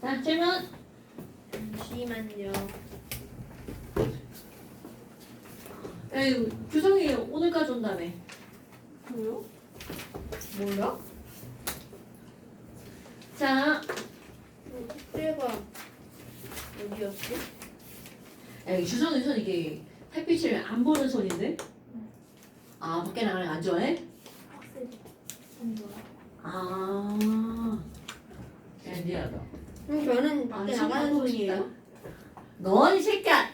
자, 질문. 잠시만요. 에이, 규성이 오늘까지 온다며. 뭐요? 몰라? 자, 숙제가 어디였지? 에이, 규성이 손 이게 햇빛을 안 보는 손인데? 아, 밖에 나가는 거 안 좋아해? 학생 안 좋아. 아, 신기하다. 저는 밖에 손 나가는 보고 손이에요. 싶다. 넌 이 새끼야.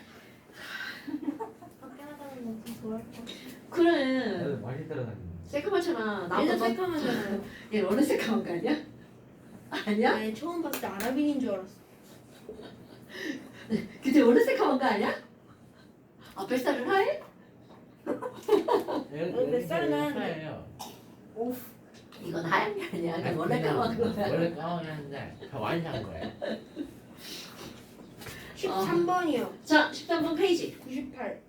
밖에 나가는 거좀 좋아할 것 같아. 그래. 애들 많이 따라다니는. 새까맣잖아. 얘는 나보다. 새까맣잖아요. 얘 너는 새까만 거 아니야? 아니야? 아니 처음 봤을 때 아랍인인 줄 알았어. 그때 너는 새까만 거 아니야? 아, 뱃살을 하해? 몇 살은 하는데? 차예요. 이건 하얀 게 아니야. 그냥 원래 까만 거야. 원래 까만이 한데 다 많이 산 거예요. 13번이요. 자, 13번 페이지. 98.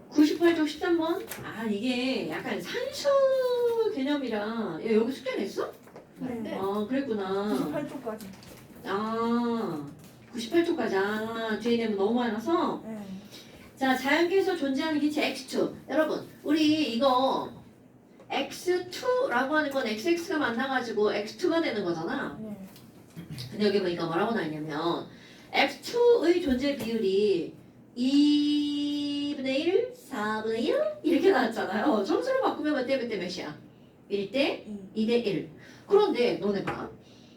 98쪽 13번. 아, 이게 약간 산수 개념이라. 얘 여기 숙제 냈어? 네. 아, 그랬구나. 98초까지. 아, 98쪽까지. 아, 뒤에 내면 너무 많아서. 네. 자, 자연계에서 존재하는 기체 X2. 여러분, 우리 이거 X2라고 하는 건 XX가 만나가지고 X2가 되는 거잖아. 네. 근데 여기 보니까 뭐라고 나왔냐면 X2의 존재 비율이 2분의 1, 4분의 1 이렇게 나왔잖아요. 점수로 바꾸면 몇 대 몇이야? 1대 2대 1. 그런데 너네 봐.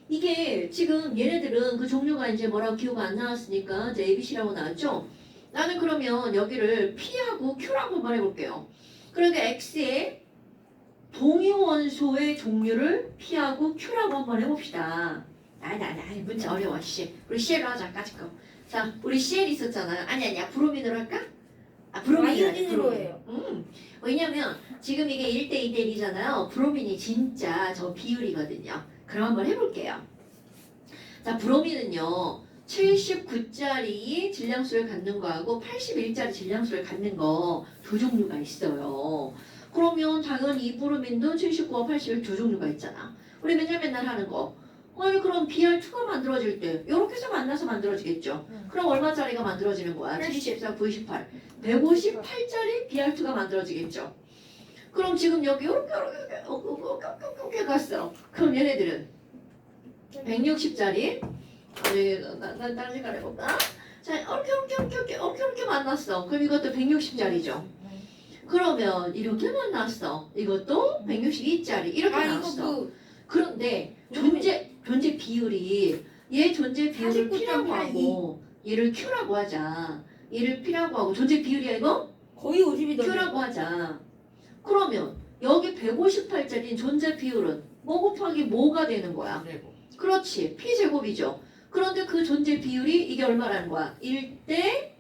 이게 지금 얘네들은 그 종류가 이제 뭐라고 기호가 안 나왔으니까 이제 ABC라고 나왔죠? 나는 그러면 여기를 P하고 Q라고 한번 해볼게요. 그러니까 X의 동위원소의 종류를 P하고 Q라고 한번 해봅시다. 아니, 문제 어려워, 씨. 우리 CL로 하자, 까짓 거. 자, 우리 CL 있었잖아요. 아니야, 브로민으로 할까? 아, 브로민으로 할까, 아이오딘으로 브로민. 해요. 왜냐면 지금 이게 1대 2대 1이잖아요. 브로민이 진짜 저 비율이거든요. 그럼 한번 해볼게요. 자, 브로민은요. 79짜리 질량수를 갖는 거하고 81짜리 질량수를 갖는 거 두 종류가 있어요. 그러면 당연히 이 브로민도 79와 81 두 종류가 있잖아. 우리 맨날 하는 거. 아니 그럼 BR2가 만들어질 때 이렇게 해서 만나서 만들어지겠죠. 그럼 얼마짜리가 만들어지는 거야? 74, 98, 158짜리 BR2가 만들어지겠죠. 그럼 지금 여기 이렇게 갔어. 그럼 얘네들은 160짜리 난 다른 색깔 해볼까? 자, 이렇게 만났어. 그럼 이것도 160짜리죠. 그러면 이렇게 만났어. 이것도 162짜리 이렇게 나왔어. 그런데 존재 비율이 얘 존재 비율을 P라고 하고 얘를 Q라고 하자. 얘를 P라고 하고 존재 비율이야 이거? 거의 50이던데. Q라고 하자. 그러면 여기 158짜리 존재 비율은 뭐 곱하기 뭐가 되는 거야? 세고. 그렇지. P제곱이죠. 그런데 그 존재 비율이 이게 얼마라는 거야? 1대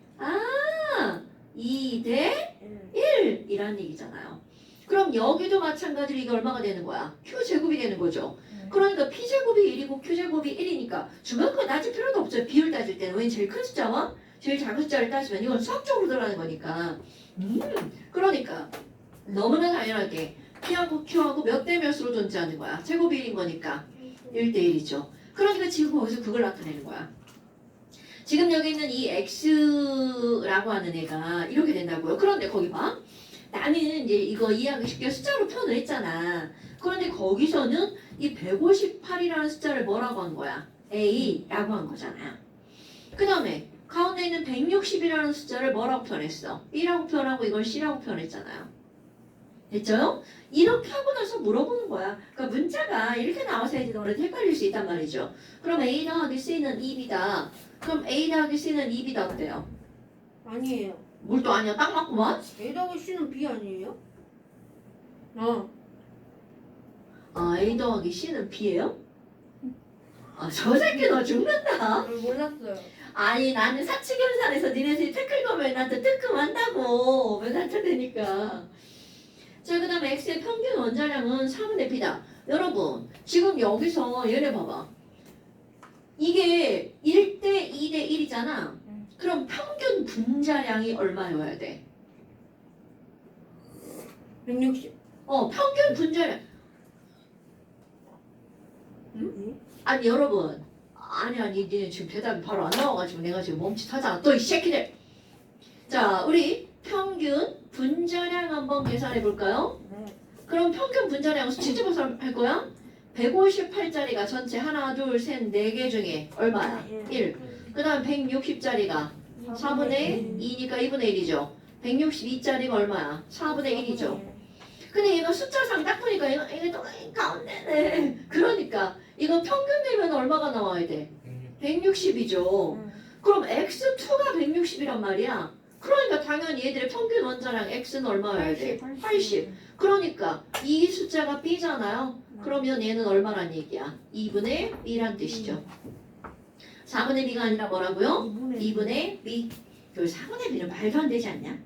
2대 1이라는 얘기잖아요. 그럼 여기도 마찬가지로 이게 얼마가 되는 거야? Q제곱이 되는 거죠. 그러니까 P제곱이 1이고 Q제곱이 1이니까 중요한 거 따질 필요도 없죠. 비율 따질 때는. 왜 제일 큰 숫자와 제일 작은 숫자를 따지면 이건 수학적으로 들어가는 거니까. 그러니까 너무나 당연하게 P하고 Q하고 몇 대 몇으로 존재하는 거야. 제곱이 1인 거니까 1대 1이죠. 그러니까 지금 거기서 그걸 나타내는 거야. 지금 여기 있는 이 X라고 하는 애가 이렇게 된다고요. 그런데 거기 봐. 나는 이제 이거 이해하기 쉽게 숫자로 표현을 했잖아. 그런데 거기서는 이 158이라는 숫자를 뭐라고 한 거야? A라고 한 거잖아요. 그 다음에 가운데 있는 160이라는 숫자를 뭐라고 표현했어? B라고 표현하고 이걸 C라고 표현했잖아요. 됐죠? 이렇게 하고 나서 물어보는 거야. 그러니까 문자가 이렇게 나와서야지 너네들 헷갈릴 수 있단 말이죠. 그럼 A 더하기 C는 2B다. 그럼 A 더하기 C는 2B다 어때요? 아니에요. 뭘 또 아니야? 딱 맞구만? A 더하기 C는 B 아니에요? A 더하기 C는 B예요? 저 새끼 너 죽는다. 몰랐어요. 아니 나는 사치경산에서 니네들이 태클 거면 나한테 뜨끔한다고 맨날 쳐대니까. 자, 그 다음에 X의 평균 원자량은 4분의 B다. 여러분, 지금 여기서 얘네 봐봐. 이게 1대 2대 1이잖아. 그럼 평균 분자량이 얼마여야 돼? 160. 평균 분자량. 아니 여러분 아니 니네 지금 대답이 바로 안 나와가지고 내가 지금 멈칫하잖아 또 이 새끼들. 자 우리 평균 분자량 한번 계산해 볼까요? 그럼 평균 분자량은 수치집어서 할 거야? 158짜리가 전체 하나 둘 셋 네 개 중에 얼마야? 1. 그 다음 160짜리가 4분의 2니까 2분의 1이죠. 162짜리가 얼마야? 4분의 1이죠. 근데 얘가 숫자상 딱 보니까 이게 또 가운데네. 그러니까 이거 평균 내면 얼마가 나와야 돼? 160이죠. 그럼 x2가 160이란 말이야. 그러니까 당연히 얘들의 평균 원자량 x는 얼마여야 돼? 80. 그러니까 이 숫자가 b잖아요. 그러면 얘는 얼마란 얘기야? 2분의 b란 뜻이죠. 4분의 b가 아니라 뭐라고요? 2분의 b. 그 4분의 b는 말도 안 되지 않냐?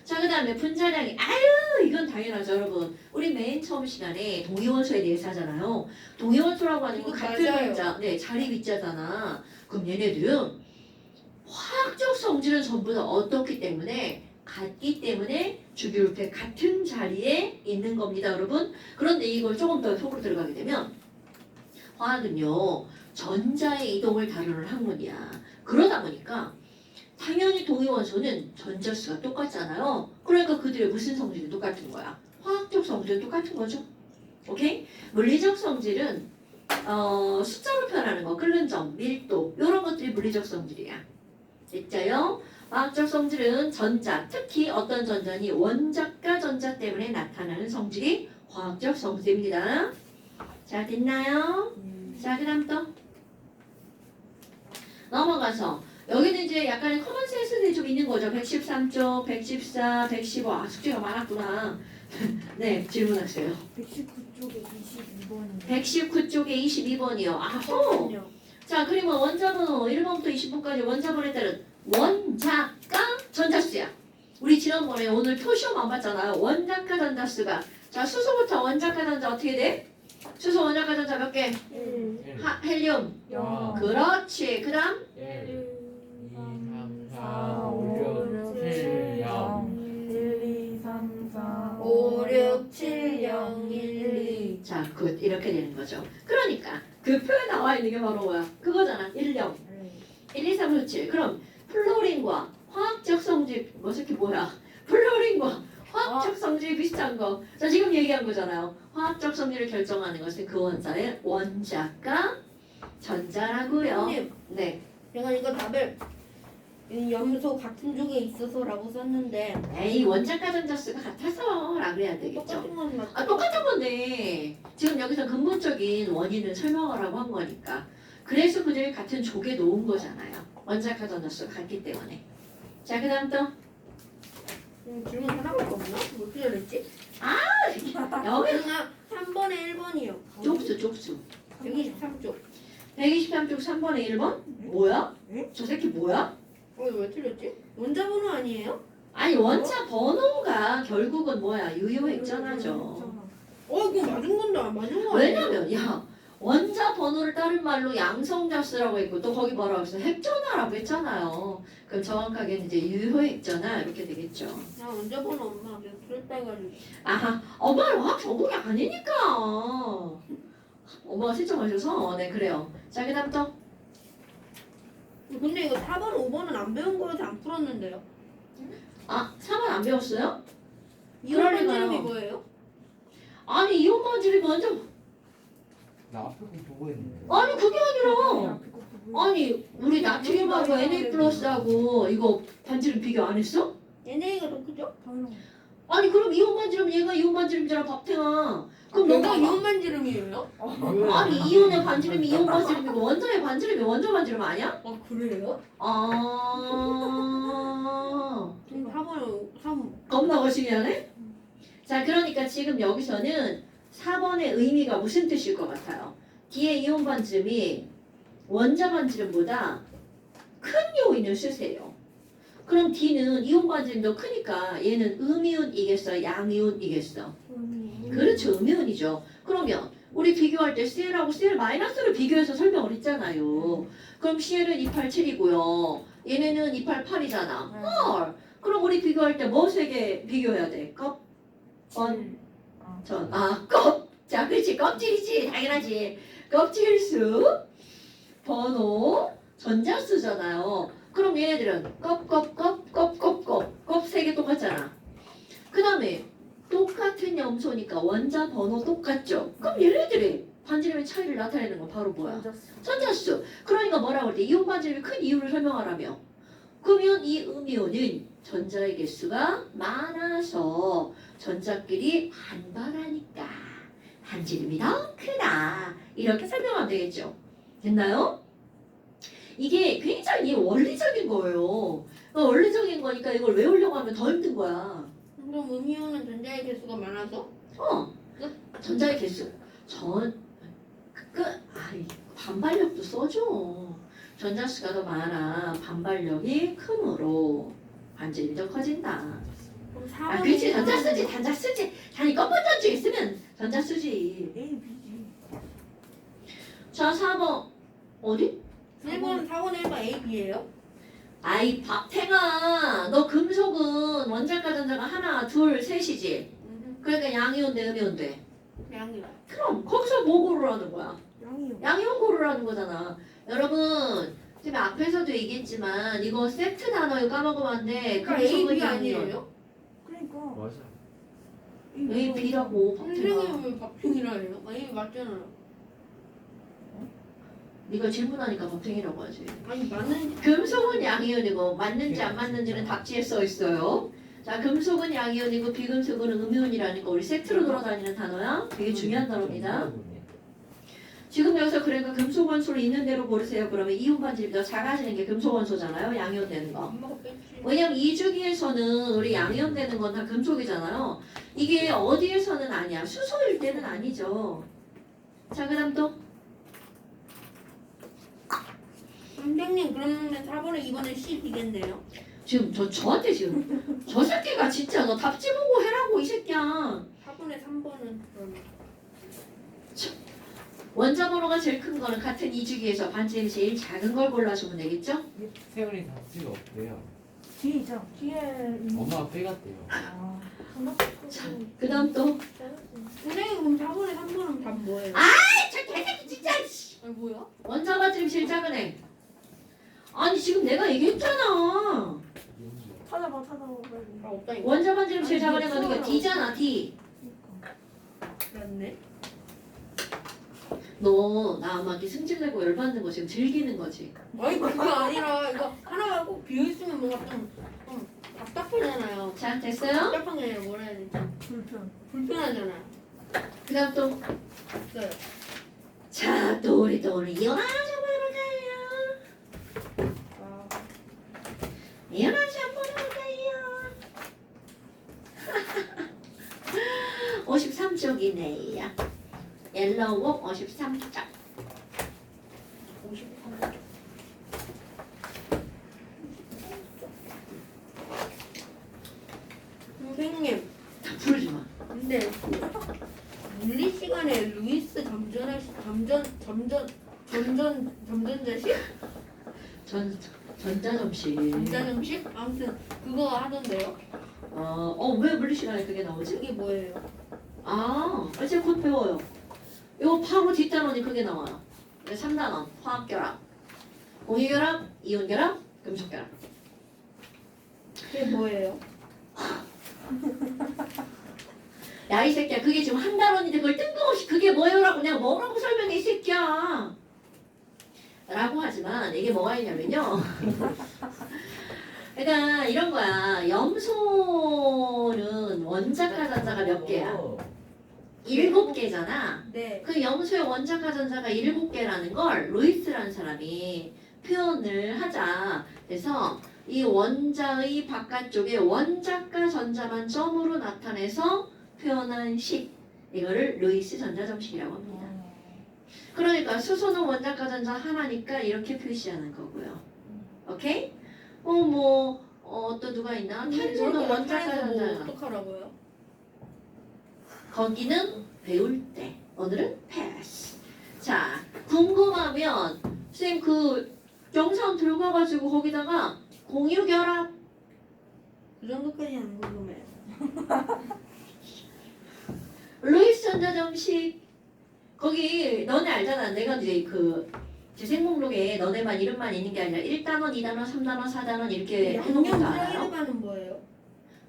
자, 그 다음에 분자량이 아유 이건 당연하죠 여러분. 우리 맨 처음 시간에 동위원소에 대해서 하잖아요. 동위원소라고 하는 건 이거 같은 맞아요. 문자, 네 자리 위자잖아. 그럼 얘네들은 화학적 성질은 전부 다 어떻기 때문에 같기 때문에 주기율표 같은 자리에 있는 겁니다 여러분. 그런데 이걸 조금 더 속으로 들어가게 되면 화학은요 전자의 이동을 다루는 학문이야. 그러다 보니까 당연히 동위원소는 전자수가 똑같잖아요. 그러니까 그들의 무슨 성질이 똑같은 거야? 화학적 성질은 똑같은 거죠. 오케이? 물리적 성질은 숫자로 표현하는 거, 끓는 점, 밀도 이런 것들이 물리적 성질이야. 됐자요? 화학적 성질은 전자, 특히 어떤 전자니 원자가 전자 때문에 나타나는 성질이 화학적 성질입니다. 자, 됐나요? 자, 그 다음 또 넘어가서 여기는 이제 약간의 커먼 센스들이 좀 있는 거죠. 113쪽, 114, 115. 아, 숙제가 많았구나. 네, 질문하세요. 119쪽에 22번이요. 119쪽에 22번이요. 아호! 자, 그리고 원자번호 1번부터 20번까지 원자번호에 따른 원자가 전자수야. 우리 지난번에 오늘 표시험 안 봤잖아요. 원자가 전자수가. 자, 수소부터 원자가 전자 어떻게 돼? 수소 원자가 전자 몇 개? 1, 헬륨. 그렇지. 그 다음? 1, 2, 3, 4, 5, 6, 7, 0. 1, 2, 3, 4, 5, 6, 7, 0, 1, 2. 자, 굿. 이렇게 되는 거죠. 그러니까 그 표에 나와 있는 게 바로 뭐야? 그거잖아. 1, 0. 1, 2, 3, 4, 7. 그럼 플로린과 화학적 성질 뭐 저게 뭐야? 플로린과 화학적 성질이 비슷한 거. 자, 지금 얘기한 거잖아요. 화학적 성질을 결정하는 것은 그 원자의 원자가 전자라고요. 선생님, 네. 제가 이거 답을 이 염소 같은 쪽에 있어서라고 썼는데 에이, 원자가 전자수가 같아서 라고 해야 되겠죠. 똑같은 건 맞죠? 아, 똑같은 건데 지금 여기서 근본적인 원인을 설명하라고 한 거니까. 그래서 그들이 같은 족에 놓은 거잖아요. 원자가 전자수가 같기 때문에. 자, 그 다음 또 질문 하나밖에 없나? 뭐 어떻게 잘했지? 여기 3번에 1번이요. 족수 123쪽. 123쪽 3번에 1번? 뭐야? 응? 저 새끼 뭐야? 왜 틀렸지? 원자번호 아니에요? 아니 원자 번호가 결국은 뭐야? 유효액전하죠. 이거 맞은 건데 안 맞은 거 아니에요? 왜냐면 야 원자 번호를 다른 말로 양성자수라고 했고 또 거기 뭐라고 했어? 핵전화라고 했잖아요. 그럼 정확하게는 이제 유효액전화 이렇게 되겠죠. 나 원자번호 엄마 내가 틀렸다 해가지고. 아하, 엄마는 화학 전공이 아니니까. 엄마가 실정하셔서 네 그래요. 자 그다음 또 근데 이거 4번, 5번은 안 배운 거라서 안 풀었는데요. 4번 안 배웠어요? 이런 그러니까요. 이름이 뭐예요? 아니 이온 반지름이 완전 나 앞에 거 보고 있는데. 아니 그게 아니라 아니 우리 나트륨하고 Na 플러스하고 이거 반지름 비교 안 했어? NA가 더 크죠? 아니 그럼 이온 반지름 얘가 이온 반지름이잖아 박태아. 그럼 너가 너가 이온 반지름이에요? 아니 이온의 반지름이 이온 반지름이고 원자의 반지름이 원자 반지름 아니야? 그래요? 아 그럼 4번은 3. 겁나 거시기하네. 자 그러니까 지금 여기서는 4번의 의미가 무슨 뜻일 것 같아요? 뒤에 이온 반지름이 원자 반지름보다 큰 요인을 쓰세요. 그럼 D는 이온 반지름도 크니까 얘는 음이온이겠어, 양이온이겠어? 그렇죠, 음이온이죠. 그러면 우리 비교할 때 CL하고 CL 마이너스를 비교해서 설명을 했잖아요. 그럼 CL은 287이고요. 얘네는 288이잖아. 헐. 그럼 우리 비교할 때 뭐 세 개 비교해야 돼? 전. 자, 그렇지. 껍질이지. 당연하지. 껍질수, 번호, 전자수잖아요. 그럼 얘네들은 껍 3개 똑같잖아. 그 다음에 똑같은 염소니까 원자 번호 똑같죠. 그럼 얘네들이 반지름의 차이를 나타내는 건 바로 뭐야? 전자수. 그러니까 뭐라고 할 때 이온 반지름이 큰 이유를 설명하라며. 그러면 이 음이온은 전자의 개수가 많아서 전자끼리 반발하니까 반지름이 더 크다. 이렇게 설명하면 되겠죠. 됐나요? 이게 굉장히 원리적인 거예요. 원리적인 거니까 이걸 외우려고 하면 더 힘든 거야. 그럼 음이온은 전자의 개수가 많아서? 전자의 개수. 반발력도 써줘. 전자수가 더 많아. 반발력이 크므로 반지름이 더 커진다. 그럼 4번은 아, 그렇지. 전자 쓰지. 단위 껍질전 중에 쓰면 전자 쓰지. A, B지. 자, 4번. 어디? 1번, 4번, 1번 A, B예요? 아이, 박탱아. 너 금속은 원자과 전자가 하나, 둘, 셋이지. 그러니까 양이온 대 음이온 돼. 양이요. 그럼 거기서 뭐 고르라는 거야? 양이요. 양이온 고르라는 거잖아. 여러분, 지금 앞에서도 얘기했지만 이거 세트 단어 이거 까먹으면 안 돼. 그러니까 A, 금속은 B 양이온. 아니에요? 그러니까 맞아. A, B라고 박탱아. 선생님은 왜 박빙이라 해요? A 맞잖아요. 네가 질문하니까 박탱이라고 하지. 아니 맞는 금속은 양이온이고 맞는지 안 맞는지는 답지에 써 있어요. 자, 금속은 양이온이고 비금속은 음이온이라는 거 우리 세트로 돌아다니는 단어야. 되게 중요한 단어입니다. 지금 여기서 그러니까 금속 원소를 있는 대로 고르세요. 그러면 이온 반지름이 더 작아지는 게 금속 원소잖아요. 양이온 되는 거. 엄마가 뺐지. 왜냐면 이 주기에서는 우리 양이온 되는 건 다 금속이잖아요. 이게 어디에서는 아니야. 수소일 때는 아니죠. 자, 그다음 또 선생님 그러면 4번에 2번에 C, D겠네요. 지금 저한테 지금 저 새끼가 진짜 너 답지 보고 해라고 이 새끼야. 4번에 3번은 그러면 원자 번호가 제일 큰 거는 같은 이주기에서 반지름이 제일 작은 걸 골라주면 되겠죠? 세월이 답지가 없대요. 뒤죠. 뒤에 엄마가 빼갔대요. 아, 자, 그다음 또 선생님 그럼 4번에 3번은 답 뭐예요? 저 개새끼 진짜 씨. 아니 뭐야? 원자 반지름 제일 작은 애. 아니 지금 내가 얘기했잖아. 찾아봐. 아 없다니까. 원자 반지름 제일 작은 아니, 애가 누구야? 수학을 D잖아 D. 맞네. 너 나 막 이렇게 승질내고 열받는 거 지금 즐기는 거지. 아니 그게 아니라 이거 하나가 꼭 비어있으면 뭔가 좀 답답하잖아요. 자, 됐어요? 답답한 게 아니라 뭐라 해야 되지? 불편. 불편하잖아요. 그다음 또 있어요. 자, 또 우리 오늘 이혼하자 한번 해볼까요? 아, 이혼하자 한번 해볼까요? 53쪽이네요. 옐로우 53쪽. 53점. 선생님, 다 부르지 마. 근데 물리 시간에 루이스 점전자식? 전자점심. 점자점식? 아무튼 그거 하던데요. 왜 물리 시간에 그게 나오지? 그게 뭐예요? 이제 곧 배워요. 이거 바로 뒷단원이 그게 나와요. 3단원 화학결합, 공유결합, 이온결합, 금속결합. 그게 뭐예요? 야 이 새끼야, 그게 지금 한 단원인데 그걸 뜬금없이 그게 뭐예요라고 내가 뭐라고 설명해 이 새끼야. 라고 하지만 이게 뭐가 있냐면요. 그러니까 이런 거야. 염소는 원자과 전자가 몇 개야? 7개잖아. 네. 그 염소의 원자과 전자가 7개라는 걸 루이스라는 사람이 표현을 하자. 그래서 이 원자의 바깥쪽에 원자과 전자만 점으로 나타내서 표현한 식. 이거를 루이스 전자점식이라고 합니다. 그러니까 수소는 원자과 전자 하나니까 이렇게 표시하는 거고요. 오케이? 또 누가 있나? 탄소는 원자과 뭐 전자. 어떡하라고요? 거기는 배울 때. 오늘은 패스. 자, 궁금하면 선생님 그 영상 들고 와가지고 거기다가 공유결합 그 정도까지는 안 궁금해요. 루이스 전자점식 거기 너네 알잖아. 내가 이제 그 제 생목록에 너네만 이름만 있는 게 아니라 1단원, 2단원, 3단원, 4단원 이렇게 해놓은 거 알아요? 프라이드만은 뭐예요?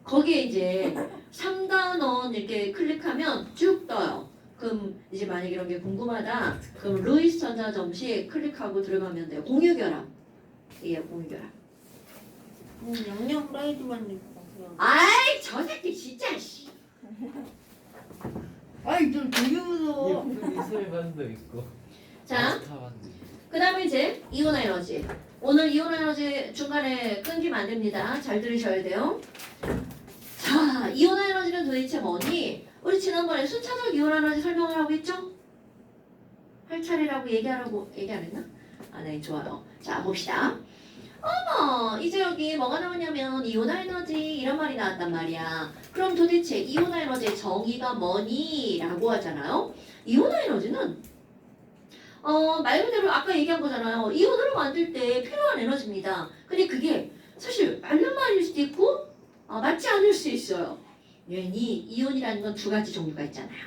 거기에 이제 3단원 이렇게 클릭하면 쭉 떠요. 그럼 이제 만약 이런 게 궁금하다. 그럼 루이스 전자점시 클릭하고 들어가면 돼요. 공유결합. 이게 공유결합. 양념 프라이드만 있고. 아이 저 새끼 진짜 씨. 아이 좀 되게 무서워. 예쁜 이슬반도 있고. 자, 아스타반도 있고. 그 다음에 이제 이온 에너지. 오늘 이온 에너지 중간에 끊기면 안 됩니다. 잘 들으셔야 돼요. 자, 이온 에너지는 도대체 뭐니? 우리 지난번에 순차적 이온 에너지 설명을 하고 있죠? 할 차례라고 얘기 안 했나? 아, 네, 좋아요. 자, 봅시다. 어머, 이제 여기 뭐가 나오냐면 이온 에너지 이런 말이 나왔단 말이야. 그럼 도대체 이온 에너지의 정의가 뭐니? 라고 하잖아요. 이온 에너지는 말 그대로 아까 얘기한 거잖아요. 이온으로 만들 때 필요한 에너지입니다. 근데 그게 사실 맞는 말일 수도 있고 맞지 않을 수 있어요. 왜니 이온이라는 건 두 가지 종류가 있잖아요.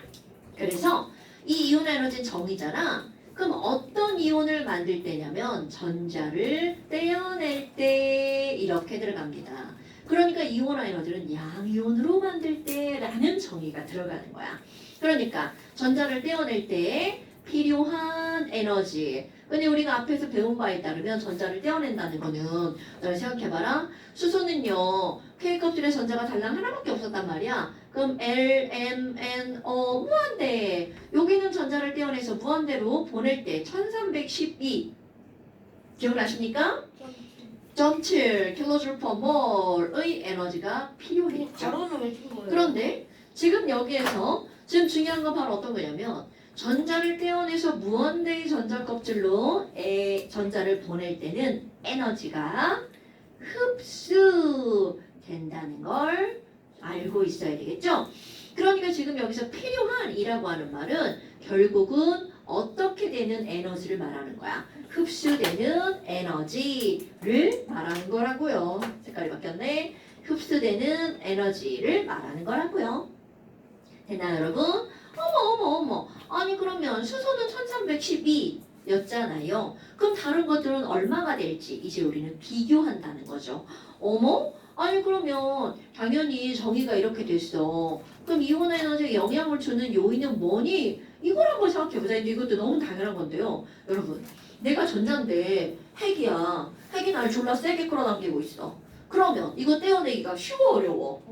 그래서 이 이온 에너지는 정의잖아. 그럼 어떤 이온을 만들 때냐면 전자를 떼어낼 때 이렇게 들어갑니다. 그러니까 이온 에너지는 양이온으로 만들 때라는 정의가 들어가는 거야. 그러니까 전자를 떼어낼 때 필요한 에너지. 근데 우리가 앞에서 배운 바에 따르면 전자를 떼어낸다는 거는 잘 생각해봐라. 수소는요 K 껍질에 전자가 달랑 하나밖에 없었단 말이야. 그럼 L, M, N, O 무한대. 여기는 전자를 떼어내서 무한대로 보낼 때 1312 기억나십니까? 0.7 kJ/몰의 에너지가 필요했죠. 바로는 외친 거예요. 그런데 지금 여기에서 지금 중요한 건 바로 어떤 거냐면 전자를 떼어내서 무한대의 전자 껍질로 전자를 보낼 때는 에너지가 흡수된다는 걸 알고 있어야 되겠죠? 그러니까 지금 여기서 필요한이라고 하는 말은 결국은 어떻게 되는 에너지를 말하는 거야. 흡수되는 에너지를 말하는 거라고요. 색깔이 바뀌었네. 흡수되는 에너지를 말하는 거라고요. 됐나요, 여러분? 어머. 아니 그러면 수소는 1312였잖아요. 그럼 다른 것들은 얼마가 될지 이제 우리는 비교한다는 거죠. 어머? 아니 그러면 당연히 정의가 이렇게 됐어. 그럼 이온 에너지에 영향을 주는 요인은 뭐니? 이걸 한번 생각해보자. 근데 이것도 너무 당연한 건데요. 여러분, 내가 전자인데 핵이야. 핵이 날 졸라 세게 끌어당기고 있어. 그러면 이거 떼어내기가 쉬워 어려워?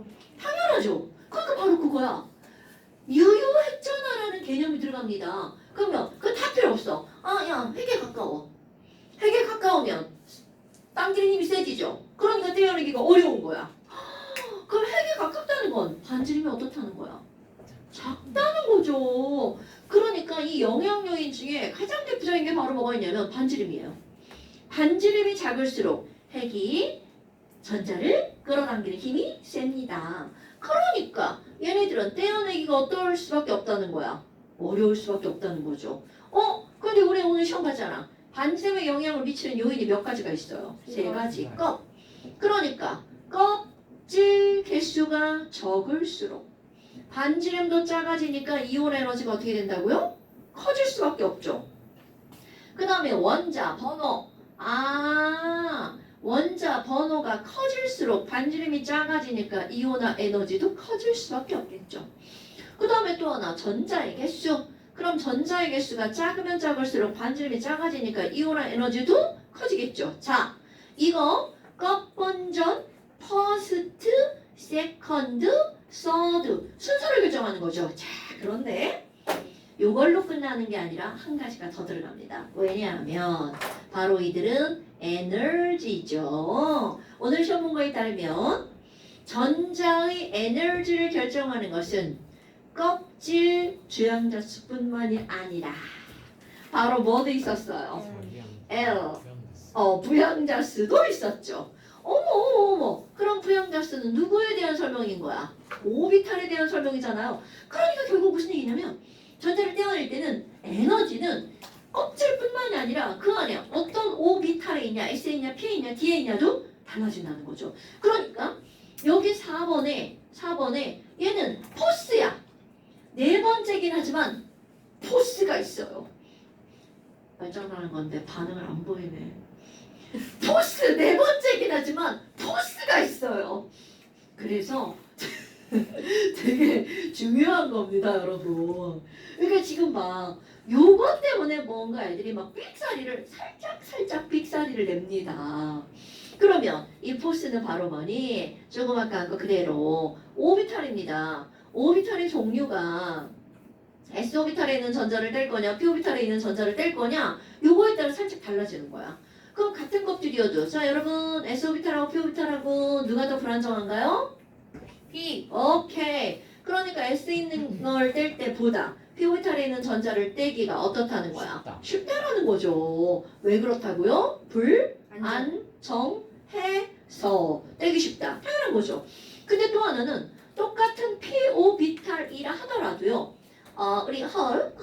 당연하죠. 그러니까 바로 그거야. 유효했잖아라는 개념이 들어갑니다. 그러면 그거 다 필요 없어. 야 핵에 가까워. 핵에 가까우면 당기는 힘이 세지죠. 그러니까 떼어내기가 어려운 거야. 그럼 핵에 가깝다는 건 반지름이 어떻다는 거야? 작다는 거죠. 그러니까 이 영향 요인 중에 가장 대표적인 게 바로 뭐가 있냐면 반지름이에요. 반지름이 작을수록 핵이 전자를 끌어당기는 힘이 셉니다. 그러니까 얘네들은 떼어내기가 어떨 수밖에 없다는 거야. 어려울 수밖에 없다는 거죠. 근데 우리 오늘 시험 봤잖아. 반지름에 영향을 미치는 요인이 몇 가지가 있어요. 세 가지. 그러니까 껍질 개수가 적을수록 반지름도 작아지니까 이온 에너지가 어떻게 된다고요? 커질 수밖에 없죠. 그 다음에 원자 번호. 원자 번호가 커질수록 반지름이 작아지니까 이온화 에너지도 커질 수밖에 없겠죠. 그 다음에 또 하나 전자의 개수. 그럼 전자의 개수가 작으면 작을수록 반지름이 작아지니까 이온화 에너지도 커지겠죠. 자, 이거 첫 번전, 퍼스트, 세컨드, 서드 순서를 결정하는 거죠. 자, 그런데 이걸로 끝나는 게 아니라 한 가지가 더 들어갑니다. 왜냐하면 바로 이들은 에너지죠. 오늘 시험 문거에 따르면 전자의 에너지를 결정하는 것은 껍질 주양자 수뿐만이 아니라 바로 뭐도 있었어요. L 부양자 수도 있었죠. 어머. 그럼 부양자 수는 누구에 대한 설명인 거야? 오비탈에 대한 설명이잖아요. 그러니까 결국 무슨 얘기냐면 전자를 떼어낼 때는 에너지는 껍질뿐만이 아니라 그 안에 어떤 오비탈에 있냐, S에 있냐, P에 있냐, D에 있냐도 달라진다는 거죠. 그러니까 여기 4번에 얘는 포스야. 네 번째긴 하지만 포스가 있어요. 말장난하는 건데 반응을 안 보이네. 포스 네 번째긴 하지만 포스가 있어요. 그래서 되게 중요한 겁니다, 여러분. 그러니까 지금 막 요것 때문에 뭔가 애들이 막 삑사리를 살짝 삑사리를 냅니다. 그러면 이 포스는 바로 뭐니? 조금 아까 한 거 그대로 오비탈입니다. 오비탈의 종류가 S오비탈에 있는 전자를 뗄 거냐, P오비탈에 있는 전자를 뗄 거냐, 요거에 따라 살짝 달라지는 거야. 그럼 같은 껍질이어도 자 여러분 S오비탈하고 P오비탈하고 누가 더 불안정한가요? P. 오케이. 그러니까 S 있는 걸 뗄 때보다 P오비탈에 있는 전자를 떼기가 어떻다는 거야? 쉽다. 쉽다라는 거죠. 왜 그렇다고요? 안정해서 떼기 쉽다. 당연한 거죠. 근데 또 하나는 똑같은 P오비탈이라 하더라도요. 우리 헐,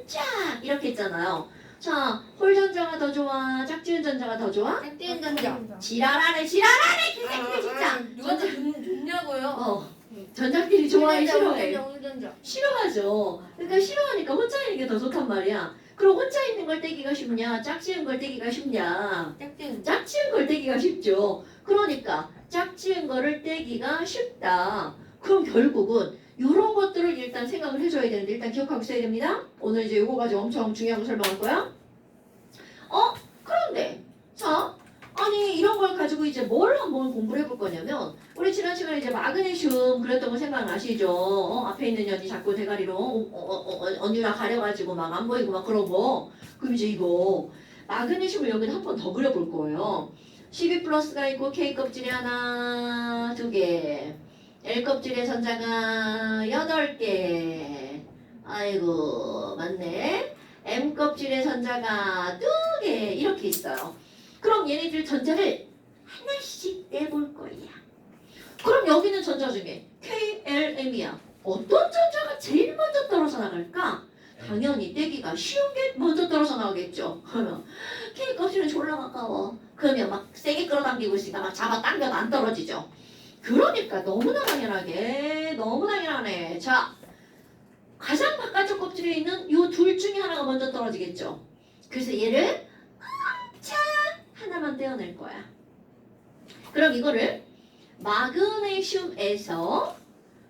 짝 이렇게 했잖아요. 자, 홀 전자가 더 좋아? 짝지은 전자가 더 좋아? 짝지은 전자. 지랄하네, 개새끼들 진짜. 누가 더 좋냐고요? 전자끼리 좋아해, 싫어해? 영전자. 싫어하죠. 그러니까 싫어하니까 혼자 있는 게 더 좋단 말이야. 그럼 혼자 있는 걸 떼기가 쉽냐? 짝지은 걸 떼기가 쉽냐? 짝지은. 짝지은 걸 떼기가 쉽죠. 그러니까 짝지은 거를 떼기가 쉽다. 그럼 결국은 이런 것들을 일단 생각을 해줘야 되는데 일단 기억하고 있어야 됩니다. 오늘 이제 이거 가지고 엄청 중요한 거 설명할 거야. 그런데 자 아니 이런 걸 가지고 이제 뭘 한번 공부를 해볼 거냐면 우리 지난 시간에 이제 마그네슘 그랬던 거 생각나시죠? 앞에 있는 년이 자꾸 대가리로 언니가 가려가지고 막 안 보이고 막 그러고 그럼 이제 이거 마그네슘을 여기다 한 번 더 그려볼 거예요. 12 플러스가 있고 K 껍질이 하나, 두 개. L 껍질의 전자가 8개. 아이고 맞네. M 껍질의 전자가 2개 이렇게 있어요. 그럼 얘네들 전자를 하나씩 떼볼 거야. 그럼 여기는 전자 중에 K, L, M이야. 어떤 전자가 제일 먼저 떨어져 나갈까? 당연히 떼기가 쉬운 게 먼저 떨어져 나오겠죠. 그러면 K 껍질은 졸라 가까워. 그러면 막 세게 끌어당기고 있으니까 막 잡아 당겨도 안 떨어지죠. 그러니까 너무나 당연하네. 자, 가장 바깥쪽 껍질에 있는 요 둘 중에 하나가 먼저 떨어지겠죠. 그래서 얘를 차 하나만 떼어낼 거야. 그럼 이거를 마그네슘에서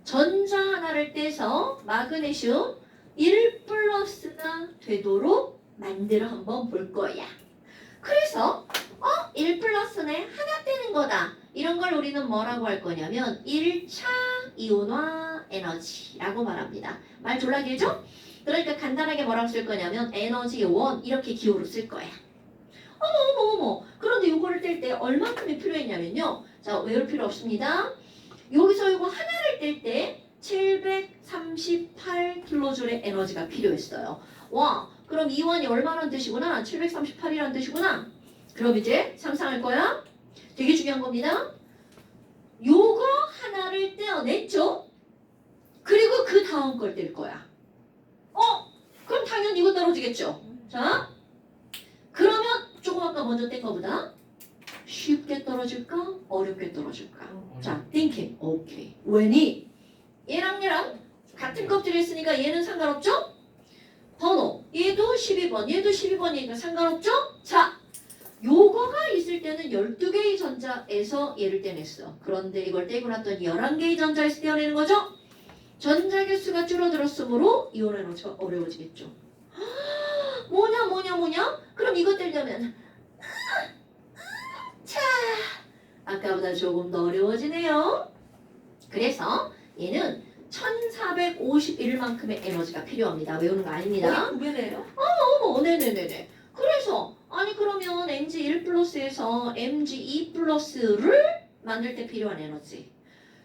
전자 하나를 떼서 마그네슘 1 플러스가 되도록 만들어 한번 볼 거야. 그래서 1 플러스네 하나 떼는 거다. 이런 걸 우리는 뭐라고 할 거냐면 1차 이온화 에너지라고 말합니다. 말 졸라 길죠? 그러니까 간단하게 뭐라고 쓸 거냐면 에너지 원 이렇게 기호로 쓸 거야. 어머. 그런데 이거를 뗄 때 얼만큼이 필요했냐면요. 자, 외울 필요 없습니다. 여기서 이거 하나를 뗄 때 738kJ의 에너지가 필요했어요. 와, 그럼 이원이 얼마란 뜻이구나? 738이란 뜻이구나. 그럼 이제 상상할 거야. 되게 중요한 겁니다. 요거 하나를 떼어냈죠? 그리고 그 다음 걸 뗄 거야. 그럼 당연히 이거 떨어지겠죠? 자, 그러면 조금 아까 먼저 뗀 거보다 쉽게 떨어질까? 어렵게 떨어질까? 자, thinking. 오케이. 왜니? 얘랑 같은 껍질에 있으니까 얘는 상관없죠? 번호. 얘도 12번, 얘도 12번이니까 상관없죠? 자, 요거가 있을 때는 12개의 전자에서 얘를 떼냈어. 그런데 이걸 떼고 났더니 11개의 전자에서 떼어내는 거죠? 전자 개수가 줄어들었으므로 이온 에너지가 어려워지겠죠. 뭐냐? 그럼 이거 떼려면 자, 아까보다 조금 더 어려워지네요. 그래서 얘는 1451만큼의 에너지가 필요합니다. 외우는 거 아닙니다. 9배네요? 네네네네. 그래서 아니 그러면 Mg1 플러스에서 Mg2 플러스를 만들 때 필요한 에너지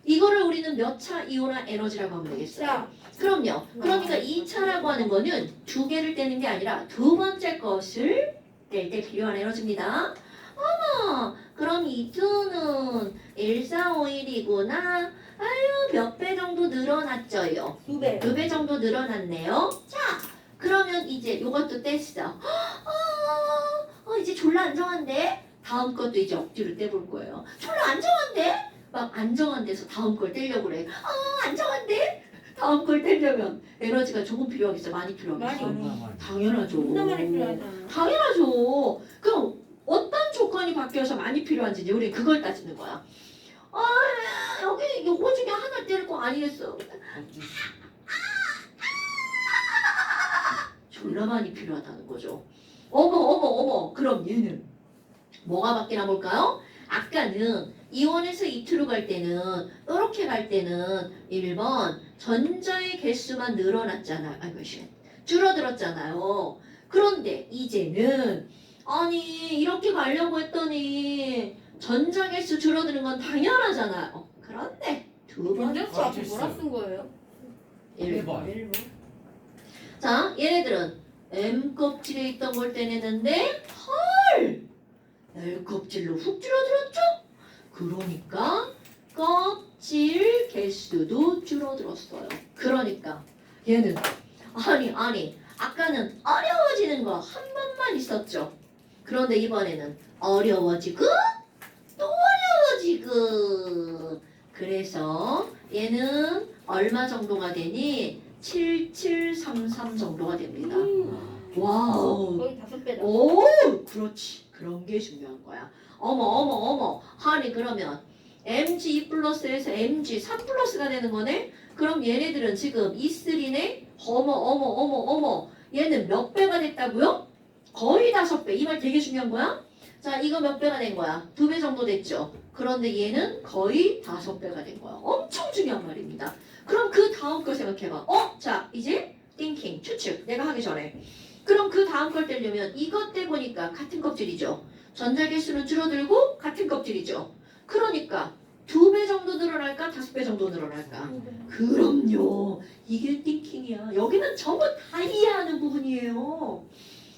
이거를 우리는 몇 차 이온화 에너지라고 하면 되겠어요? 자. 그럼요. 그러니까 2차라고 하는 거는 두 개를 떼는 게 아니라 두 번째 것을 뗄 때 필요한 에너지입니다. 어머, 그럼 이 두는 1451이구나. 아유, 몇 배 정도 늘어났죠요? 2배. 2배 정도 늘어났네요. 자, 그러면 이제 이것도 뗐어. 이제 졸라 안정한데? 다음 것도 이제 억지로 떼볼 거예요. 졸라 안정한데? 막 안정한 데서 다음 걸 떼려고 그래. 안정한데? 다음 걸 떼려면 에너지가 조금 필요하겠어? 많이 필요하겠어? 존나 당연하죠. 존나 많이 필요하잖아. 당연하죠. 그럼 어떤 조건이 바뀌어서 많이 필요한지 이제 우리 그걸 따지는 거야. 아 여기 요거 중에 하나 뗄 거 아니겠어? 졸라 많이 필요하다는 거죠. 어머. 그럼 얘는 뭐가 바뀌나 볼까요? 아까는 이원에서 이투로 갈 때는 이렇게 갈 때는 1번 전자의 개수만 늘어났잖아요. 아이고 씨. 줄어들었잖아요. 그런데 이제는 아니 이렇게 가려고 했더니 전자 개수 줄어드는 건 당연하잖아요. 그런데 두 번. 전자수 앞에 뭐라 쓴 거예요? 1번. 1번. 1번. 자, 얘네들은 M 껍질에 있던 걸 떼내는데 헐! L 껍질로 훅 줄어들었죠? 그러니까 껍질 개수도 줄어들었어요. 그러니까 얘는 아니 아까는 어려워지는 거 한 번만 있었죠. 그런데 이번에는 어려워지고 또 어려워지고 그래서 얘는 얼마 정도가 되니? 7733 정도가 됩니다. 와우. 거의 5배다. 오, 그렇지. 그런 게 중요한 거야. 어머. 아니 그러면 mg2 플러스에서 mg3 플러스가 되는 거네? 그럼 얘네들은 지금 E3네? 어머. 얘는 몇 배가 됐다고요? 거의 5배. 이 말 되게 중요한 거야. 자, 이거 몇 배가 된 거야? 2배 정도 됐죠? 그런데 얘는 거의 5배가 된 거야. 엄청 중요한 말입니다. 그럼 그 다음 거 생각해봐. 자, 이제 thinking, 추측. 내가 하기 전에. 그럼 그 다음 걸 떼려면 이것 떼보니까 같은 껍질이죠. 전자 개수는 줄어들고 같은 껍질이죠. 그러니까 2배 정도 늘어날까? 5배 정도 늘어날까? 그럼요. 이게 thinking이야. 여기는 전부 다 이해하는 부분이에요.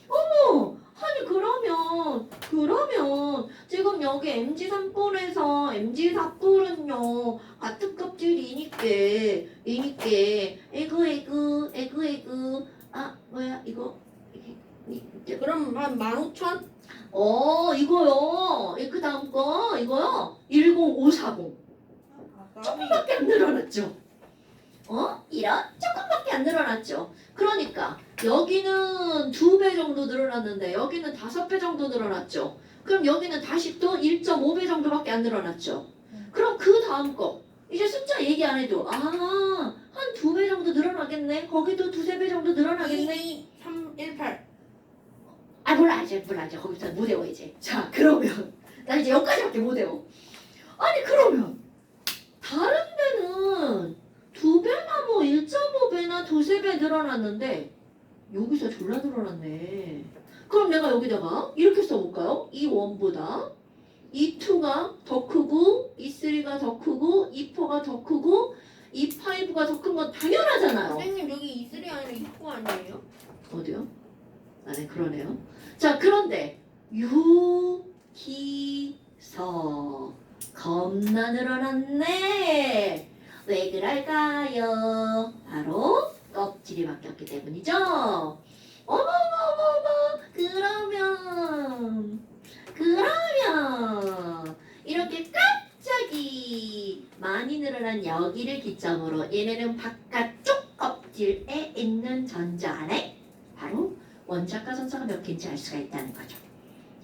어머! 아니 그러면 지금 여기 MG3뿔에서 MG4뿔은요 같은 껍질이니까 에그 아 뭐야 이거 그럼 한 15,000? 이거요 그 다음 거 이거요 10540 조금밖에 안 늘어났죠. 이런 조금밖에 안 늘어났죠. 그러니까 여기는 2배 정도 늘어났는데 여기는 5배 정도 늘어났죠. 그럼 여기는 다시 또 1.5배 정도밖에 안 늘어났죠. 그럼 그 다음 거 이제 숫자 얘기 안 해도 한 2배 정도 늘어나겠네. 거기도 2-3배 정도 늘어나겠네. 318. 몰라 이제 거기서 못 외워 이제. 자 그러면 나 이제 여기까지밖에 못 외워. 아니 그러면 다른 데는 2배나 뭐 1.5배나 2-3배 늘어났는데 여기서 졸라 늘어났네. 그럼 내가 여기다가 이렇게 써볼까요? 이 1보다 이 2가 더 크고 이 3가 더 크고 이 4가 더 크고 이 5가 더 큰 건 당연하잖아요. 선생님 여기 E3 아니라 E4 아니에요? 어디요? 네 그러네요. 자 그런데 여기서 겁나 늘어났네. 왜 그럴까요? 바로 껍질이 바뀌었기 때문이죠. 어머 그러면 이렇게 갑자기 많이 늘어난 여기를 기점으로 얘네는 바깥쪽 껍질에 있는 전자 안에 바로 원자과 전자가 몇 개인지 알 수가 있다는 거죠.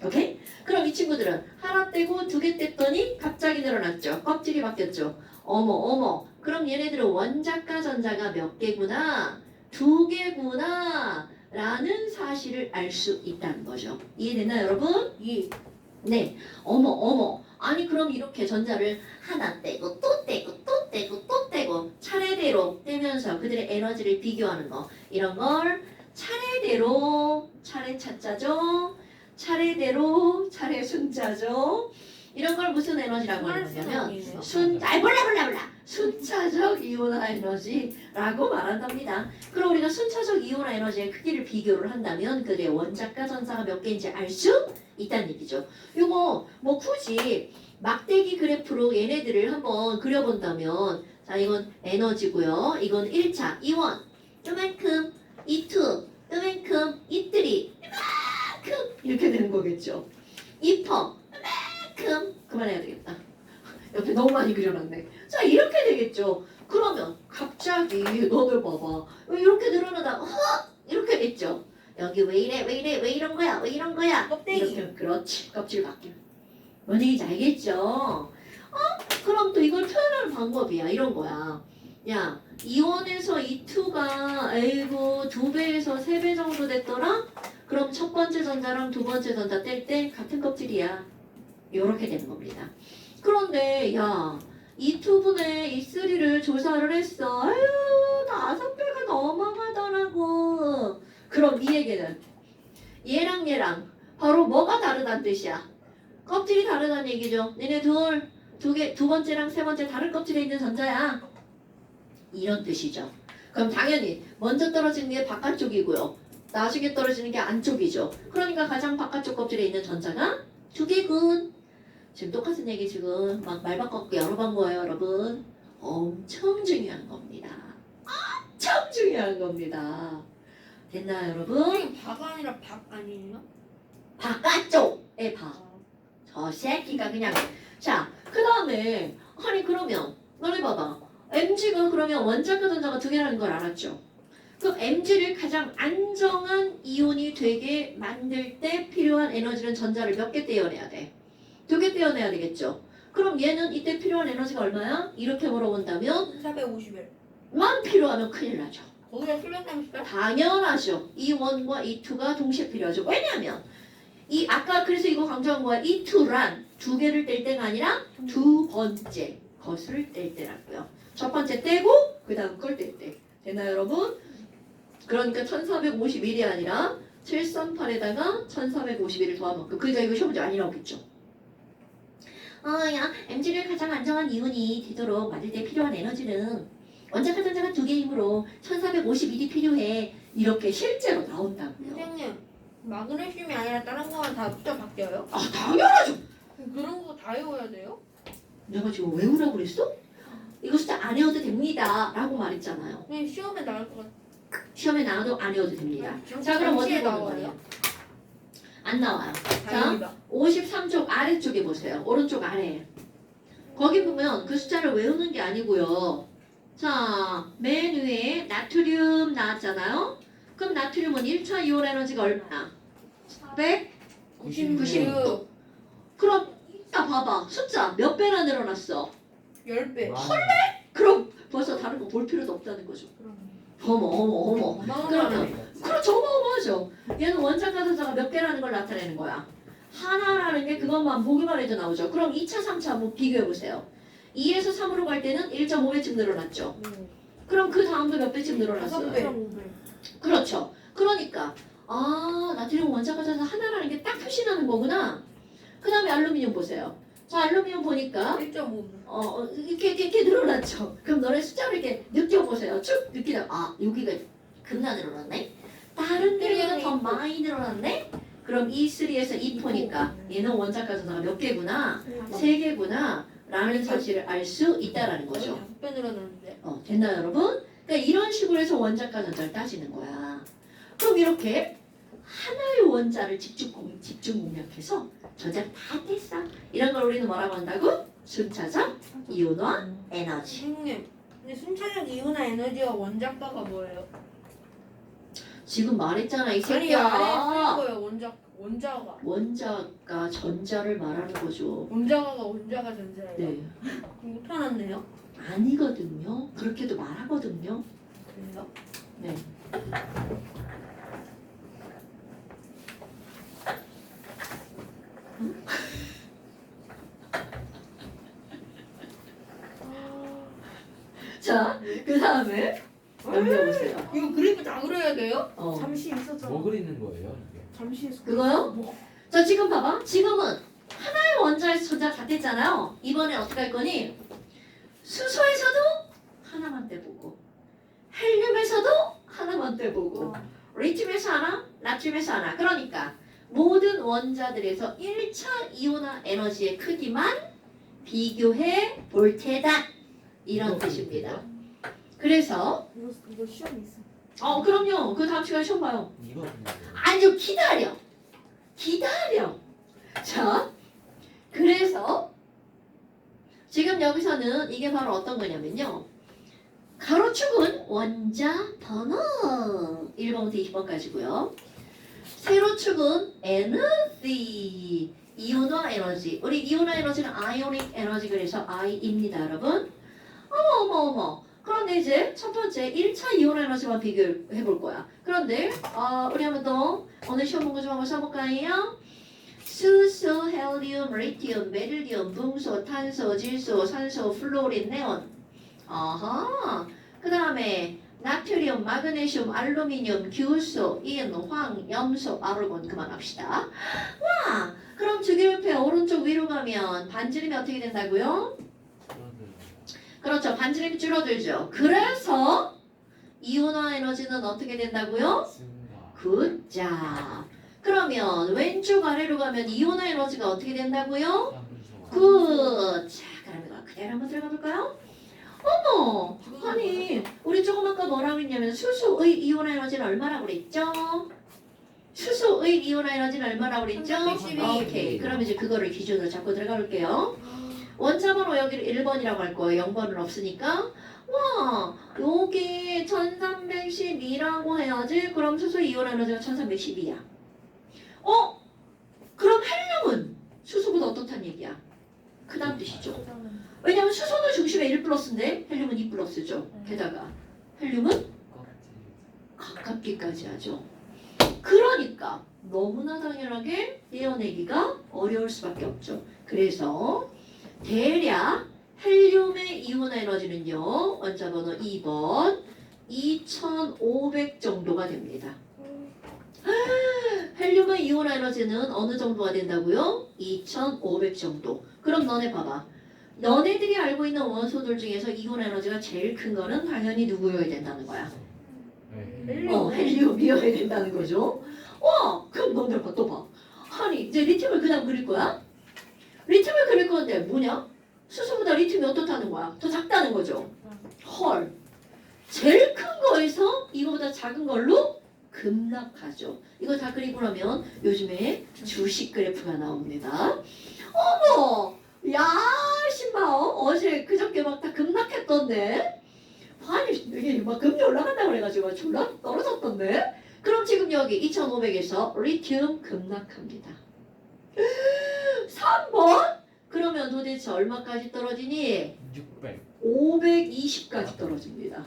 오케이? 그럼 이 친구들은 하나 떼고 2개 뗐더니 갑자기 늘어났죠. 껍질이 바뀌었죠. 어머 그럼 얘네들은 원자과 전자가 몇 개구나? 2개구나 라는 사실을 알 수 있다는 거죠. 이해됐나요 여러분? 예. 네. 어머 아니 그럼 이렇게 전자를 하나 떼고 또 떼고 차례대로 떼면서 그들의 에너지를 비교하는 거 이런 걸 차례대로 차례 차자죠. 차례대로 차례 순자죠. 이런 걸 무슨 에너지라고 하는 거냐면 몰라. 순차적 이온화 에너지라고 말한답니다. 그럼 우리가 순차적 이온화 에너지의 크기를 비교를 한다면 그들의 원자과 전자가 몇 개인지 알 수 있다는 얘기죠. 요거 뭐 굳이 막대기 그래프로 얘네들을 한번 그려본다면 자 이건 에너지고요. 이건 1차 이원 요만큼 E2 요만큼 E3 요만큼 이렇게 되는 거겠죠. 이퍼 그만해야 되겠다. 옆에 너무 많이 그려놨네. 자 이렇게 되겠죠. 그러면 갑자기 갑자기 너들 봐봐. 이렇게 늘어나다 이렇게 됐죠. 여기 왜 이래 왜 이래 왜 이런 거야 왜 이런 거야. 껍데기. 이렇게 그렇지 껍질 바뀌면. 뭔 얘기인지 알겠죠? 그럼 또 이걸 표현하는 방법이야. 이런 거야. 야, 이원에서 이2가 아이고 2배에서 3배 정도 됐더라? 그럼 첫 번째 전자랑 두 번째 전자 뗄 때 같은 껍질이야. 요렇게 되는 겁니다. 그런데 야, 이2분의 이3를 조사를 했어. 아유, 5배가 넘어가더라고. 그럼 이에게는 얘랑 바로 뭐가 다르다는 뜻이야? 껍질이 다르다는 얘기죠. 얘네 두 번째랑 세 번째 다른 껍질에 있는 전자야. 이런 뜻이죠. 그럼 당연히 먼저 떨어지는 게 바깥쪽이고요. 나중에 떨어지는 게 안쪽이죠. 그러니까 가장 바깥쪽 껍질에 있는 전자가 2개군. 지금 똑같은 얘기 지금 막 말 바꿨고 여러 번 거예요, 여러분. 엄청 중요한 겁니다. 엄청 중요한 겁니다. 됐나요, 여러분? 선생님 바가 아니라 박 아니에요? 바깥쪽에 봐. 저 새끼가 그냥. 자, 그 다음에 아니 그러면 너네 봐봐. Mg가 그러면 원자과 전자가 2개라는 걸 알았죠. 그럼 Mg를 가장 안정한 이온이 되게 만들 때 필요한 에너지는 전자를 몇 개 떼어내야 돼? 2개 떼어내야 되겠죠. 그럼 얘는 이때 필요한 에너지가 얼마야? 이렇게 물어본다면 450일. 만 필요하면 큰일 나죠. 거기다 730일? 당연하죠. 이 원과 이 투가 동시에 필요하죠. 왜냐하면 이 아까 그래서 이거 강조한 거야. 이 투란 2개를 뗄 때가 아니라 두 번째 것을 뗄 때라고요. 첫 번째 떼고 그 다음 걸 뗄 때. 되나요, 여러분? 그러니까 1451이 아니라 738에다가 1451을 더한 만큼. 그러니까 이거 시험 문제 많이 나오겠죠. 야, Mg를 가장 안정한 이온이 되도록 만들 때 필요한 에너지는 원자과 전자가 2개이므로 1451이 필요해. 이렇게 실제로 나온다고요. 선생님 마그네슘이 아니라 다른 거만 다 숫자 바뀌어요? 아, 당연하죠. 그런 거 다 외워야 돼요? 내가 지금 외우라고 그랬어? 이거 숫자 안 외워도 됩니다. 라고 말했잖아요. 그냥 시험에 나올 것 같아요. 시험에 나와도 안 외워도 됩니다. 지금 자, 그럼 어디 잠시에 보는 나와요? 거예요? 안 나와요. 다행이다. 53쪽 아래쪽에 보세요. 오른쪽 아래. 거기 보면 그 숫자를 외우는 게 아니고요. 자, 맨 위에 나트륨 나왔잖아요. 그럼 나트륨은 1차 이온 에너지가 얼마나? 196. 그럼 이따 봐봐. 숫자 몇 배나 늘어났어? 10배. 그럼 벌써 다른 거 볼 필요도 없다는 거죠. 어머. 그러면 그렇죠. 어마어마하죠. 얘는 원자과 전자가 몇 개라는 걸 나타내는 거야. 하나라는 게 그것만 보기만 해도 나오죠. 그럼 2차, 3차 한번 비교해보세요. 2에서 3으로 갈 때는 1.5배쯤 늘어났죠. 그럼 그 다음도 몇 배쯤 늘어났어요? 5배. 그렇죠. 그러니까 나트륨 원자과 전자 하나라는 게 딱 표시나는 거구나. 그 다음에 알루미늄 보세요. 자, 알루미늄 보니까 1.5배. 이렇게 늘어났죠. 그럼 너네 숫자를 이렇게 느껴보세요. 쭉 느끼다. 여기가 겁나 늘어났네. 다른 데는 더 많이 늘어났네. 그럼 E3에서 E4니까 얘는 원자과 전자가 몇 개구나? 3개구나. 라는 사실을 알 수 있다라는 거죠. 6배 늘어났는데. 됐나요, 여러분? 그러니까 이런 식으로 해서 원자과 전자를 따지는 거야. 그럼 이렇게 하나의 원자를 집중 공략해서 전자를 다 뗐어. 이런 걸 우리는 뭐라고 한다고? 순차적 이온화 에너지. 선생님, 근데 순차적 이온화 에너지와 원자과가 뭐예요? 지금 말했잖아, 이 아니 새끼야. 아래 쓸 거예요. 원자가. 원자가 전자를 말하는 거죠. 원자가 전자예요. 네. 못 하났네요. 아니거든요. 그렇게도 말하거든요. 그래요? 네. 자, 그 다음에 넘겨보세요. 이거 그래프 다 그려야 돼요? 잠시 있었잖아. 뭐 그리는 거예요? 이게? 잠시 있었어. 그거요? 뭐? 자, 지금 봐봐. 지금은 하나의 원자에서 전자 다 뗐잖아요. 이번엔 어떻게 할 거니? 수소에서도 하나만 떼보고, 헬륨에서도 하나만 떼보고, 리튬에서 하나, 나트륨에서 하나. 그러니까 모든 원자들에서 1차 이온화 에너지의 크기만 비교해 볼 테다. 이런 뜻입니다. 그래서 이거 시험이 있어. 그럼요. 그 다음 시간에 시험 봐요. 이거 아니요, 기다려. 자, 그래서 지금 여기서는 이게 바로 어떤 거냐면요. 가로축은 원자 번호 1번부터 20번까지고요. 세로축은 에너지 이온화 에너지. 우리 이온화 에너지는 아이오닉 에너지 그래서 I입니다, 여러분. 어머. 그런데 이제 첫 번째 1차 이온화 에너지만 비교해 볼 거야. 그런데 우리 한번 더 오늘 시험 문구 좀 한번 써볼까요? 수소, 헬륨, 리튬, 베릴륨, 붕소, 탄소, 질소, 산소, 플로린, 네온. 어허. 그 다음에 나트륨, 마그네슘, 알루미늄, 규소, 인, 황, 염소, 아르곤 그만합시다. 와, 그럼 주기율표 오른쪽 위로 가면 반지름이 어떻게 된다고요? 그렇죠. 반지름이 줄어들죠. 그래서 이온화 에너지는 어떻게 된다고요? 굿자. 그러면 왼쪽 아래로 가면 이온화 에너지가 어떻게 된다고요? 굿. 자, 그럼 이거 그대로 한번 들어가 볼까요? 어머, 아니 우리 조금 아까 뭐라고 했냐면 수소의 이온화 에너지는 얼마라고 그랬죠? 수소의 이온화 에너지는 얼마라고 그랬죠? 312. 오케이. 그럼 이제 그거를 기준으로 잡고 들어가 볼게요. 원자번호 여기를 1번이라고 할 거예요. 0번은 없으니까. 와, 여기 1312라고 해야지. 그럼 수소 이온화 에너지가 1312야. 그럼 헬륨은 수소보다 어떻단 얘기야? 크다는 뜻이죠. 왜냐면 수소는 중심에 1 플러스인데 헬륨은 2 플러스죠. 게다가 헬륨은 가깝기까지 하죠. 그러니까 너무나 당연하게 떼어내기가 어려울 수밖에 없죠. 그래서 대략 헬륨의 이온화 에너지는요. 원자번호 2번 2500 정도가 됩니다. 헬륨의 이온화 에너지는 어느 정도가 된다고요? 2500 정도. 그럼 너네 봐봐. 너네들이 알고 있는 원소들 중에서 이온 에너지가 제일 큰 거는 당연히 누구여야 된다는 거야? 헬륨이어야 된다는 거죠. 그럼 너네들 봐, 또 봐. 아니, 이제 리튬을 그냥 그릴 거야? 리튬을 그릴 건데 뭐냐? 수소보다 리튬이 어떻다는 거야? 더 작다는 거죠. 헐. 제일 큰 거에서 이거보다 작은 걸로 급락하죠. 이거 다 그리고 나면 요즘에 주식 그래프가 나옵니다. 어머! 야, 신바오 어제 그저께 막 다 급락했던데. 아니 이게 막 금리 올라간다고 그래가지고 졸라 떨어졌던데. 그럼 지금 여기 2500에서 리튬 급락합니다. 3번? 그러면 도대체 얼마까지 떨어지니? 600. 520까지 떨어집니다.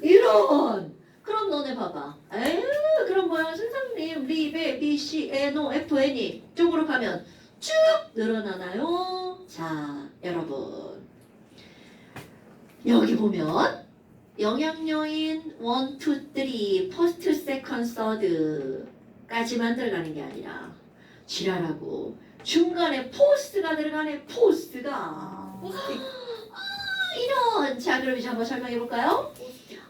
이런. 그럼 너네 봐봐. 그럼 뭐야? 선생님 리베 BC NO FN이 쪽으로 가면 쭉 늘어나나요? 자, 여러분 여기 보면 영향요인 1, 2, 3, 퍼스트, 세컨, 서드까지만 들어가는 게 아니라 지랄하고 중간에 포스트가 들어가네. 포스트가 이런. 자, 그럼 이제 한번 설명해 볼까요?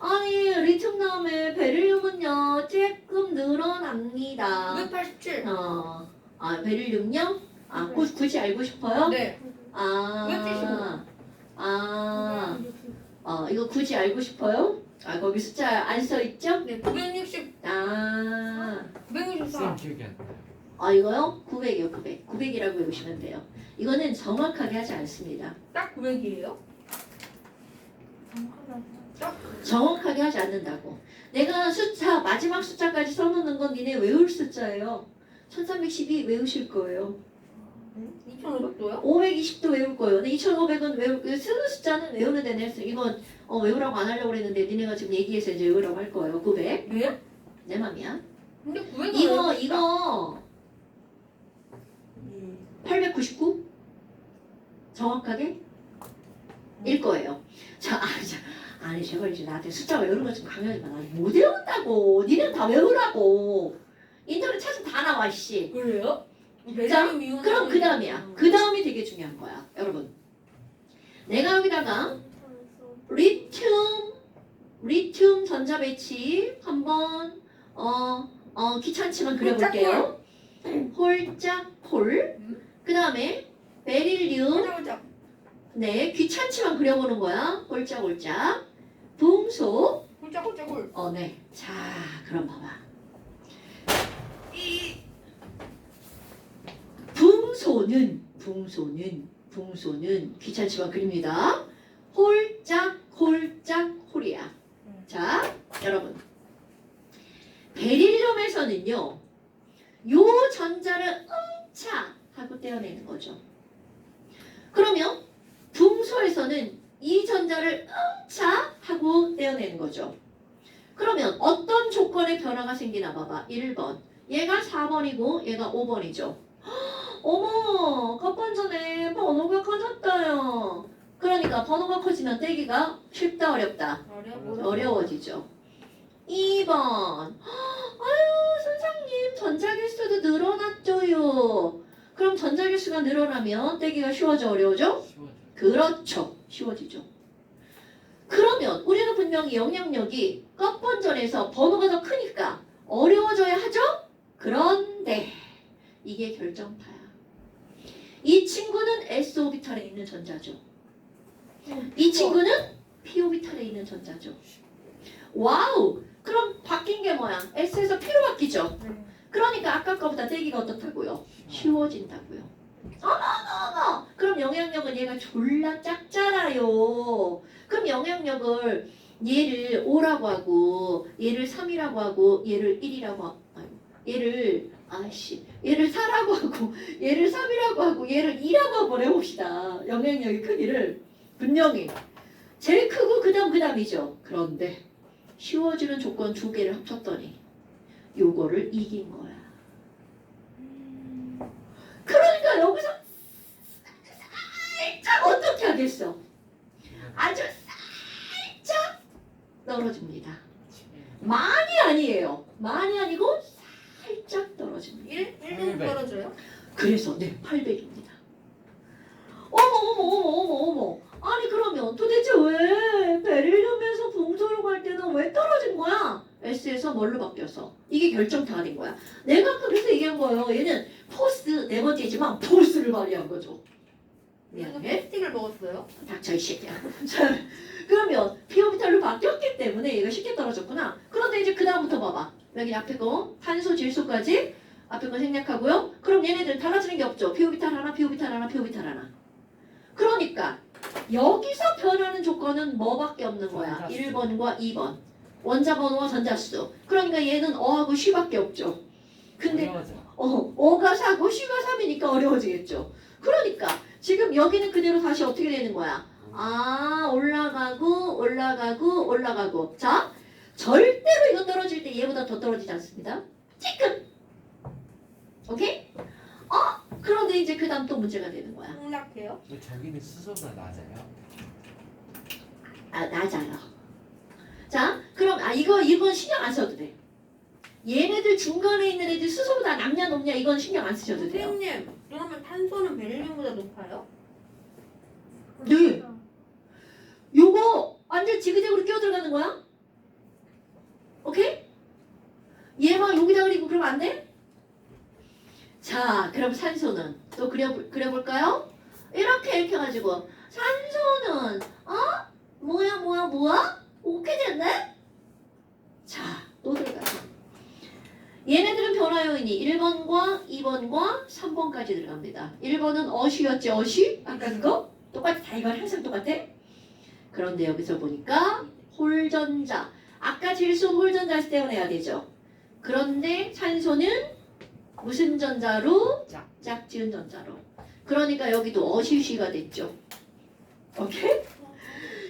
아니 리튬 다음에 베릴륨은요 조금 늘어납니다. 287. 베릴륨요? 굳이 알고 싶어요? 네. 이거 굳이 알고 싶어요? 거기 숫자 안 써 있죠? 네. 960. 964. 쌤 기억이 안 나요. 이거요? 900이요, 900. 900이라고 외우시면 돼요. 이거는 정확하게 하지 않습니다. 딱 900이에요? 정확하게 하지 않는다고. 내가 숫자, 마지막 숫자까지 써놓는 건 니네 외울 숫자예요. 1312 외우실 거예요. 2500도요? 520도 외울 거예요. 근데 2500은 쓰는 숫자는 외우는 데는 했어. 이건 외우라고 안 하려고 그랬는데 니네가 지금 얘기해서 이제 외우라고 할 거예요. 900. 왜? 내 맘이야. 근데 900은 이거 899? 정확하게? 일 거예요. 자, 아니 제발 이제 나한테 숫자 외우는 거 좀 강요하지 마. 나 못 외운다고. 니는 다 외우라고. 인터넷 찾으면 다 나와 씨. 그래요? 자, 그럼 그 다음이야. 그 다음이 되게 중요한 거야. 여러분. 내가 여기다가 리튬 전자 배치 한번 귀찮지만 그려볼게요. 홀짝폴. 그 다음에 베릴륨. 네, 귀찮지만 그려보는 거야. 홀짝홀짝. 붕소. 홀짝홀짝홀. 네. 자, 그럼 봐봐. 이 붕소는 귀찮지만 그립니다. 홀짝 홀짝 홀이야. 자, 여러분. 베릴륨에서는요. 요 전자를 응차 하고 떼어내는 거죠. 그러면 붕소에서는 이 전자를 응차 하고 떼어내는 거죠. 그러면 어떤 조건의 변화가 생기나 봐봐. 1번. 얘가 4번이고 얘가 5번이죠. 어머, 갑반전에 번호가 커졌다요. 그러니까 번호가 커지면 떼기가 쉽다 어렵다. 어려워지죠. 2번. 아유, 선생님 전자기수도 늘어났죠요. 그럼 전자기수가 늘어나면 떼기가 쉬워져 어려워져? 쉬워져. 그렇죠. 쉬워지죠. 그러면 우리는 분명히 영향력이 끝번전에서 번호가 더 크니까 어려워져야 하죠? 그런데 이게 결정타야. 이 친구는 s-오비탈에 있는 전자죠. 이 친구는 p-오비탈에 있는 전자죠. 와우! 그럼 바뀐 게 뭐야? s에서 p로 바뀌죠? 네. 그러니까 아까 거보다 떼기가 어떻다고요? 쉬워진다고요. 어머! 그럼 영향력은 얘가 졸라 작잖아요. 그럼 영향력을 얘를 5라고 하고 얘를 3이라고 하고 얘를 1이라고 하고 얘를 4라고 하고 얘를 3이라고 하고 얘를 2라고 한번 해봅시다. 영향력의 크기를 분명히 제일 크고 그 다음이죠. 그런데 쉬워지는 조건 2개를 합쳤더니 요거를 이긴 거야. 그러니까 여기서 살짝 어떻게 하겠어? 아주 살짝 떨어집니다. 많이 아니에요. 많이 아니고 살짝 떨어집니다. 1등 떨어져요? 그래서 네 800입니다. 어머. 아니 그러면 도대체 왜 베릴륨에서 붕소로 갈 때는 왜 떨어진 거야? S에서 뭘로 바뀌어서? 이게 결정타가 된 거야. 내가 아까 그래서 얘기한 거예요. 얘는 포스 네 번째지만 포스를 발휘한 거죠. 그래서 미안해. 스틱을 먹었어요? 닥쳐 이 새끼야. 자, 그러면 p-오비탈로 바뀌었기 때문에 얘가 쉽게 떨어졌구나. 그런데 이제 그 다음부터 봐봐. 여기 앞에 거 탄소, 질소까지 앞에 거 생략하고요. 그럼 얘네들 달라지는 게 없죠. p-오비탈 하나, p-오비탈 하나, p-오비탈 하나. 그러니까 여기서 변하는 조건은 뭐밖에 없는 거야. 전자수. 1번과 2번. 원자 번호와 전자수. 그러니까 얘는 어하고 쉬밖에 없죠. 근데 어려워져. 어가 4고 쉬가 3이니까 어려워지겠죠. 그러니까 지금 여기는 그대로 다시 어떻게 되는 거야? 아, 올라가고. 자, 절대로 이거 떨어질 때 얘보다 더 떨어지지 않습니다. 찌끔. 오케이? 그런데 이제 그 다음 또 문제가 되는 거야. 생략해요? 왜 저기는 수소보다 낮아요? 낮아요. 자, 그럼 이건 신경 안 써도 돼. 얘네들 중간에 있는 애들 수소보다 낮냐 높냐 이건 신경 안 쓰셔도 돼요. 선생님, 그러면 탄소는 베릴륨보다 높아요? 네. 요거 완전 지그재그로 끼어 들어가는 거야. 오케이? 얘만 여기다 그리고 그러면 안 돼? 자, 그럼 산소는 또 그려볼까요? 이렇게 해가지고 산소는 뭐야? 오케이 됐네? 자, 또 들어가죠. 얘네들은 변화 요인이 1번과 2번과 3번까지 들어갑니다. 1번은 어시였지, 어시? 아까 그거? 똑같아. 다 이건 항상 똑같아. 그런데 여기서 보니까 홀전자. 아까 질소는 홀전자에서 떼어내야 되죠. 그런데 산소는 무슨 전자로? 짝지은 전자로. 그러니까 여기도 어시시가 됐죠. 오케이?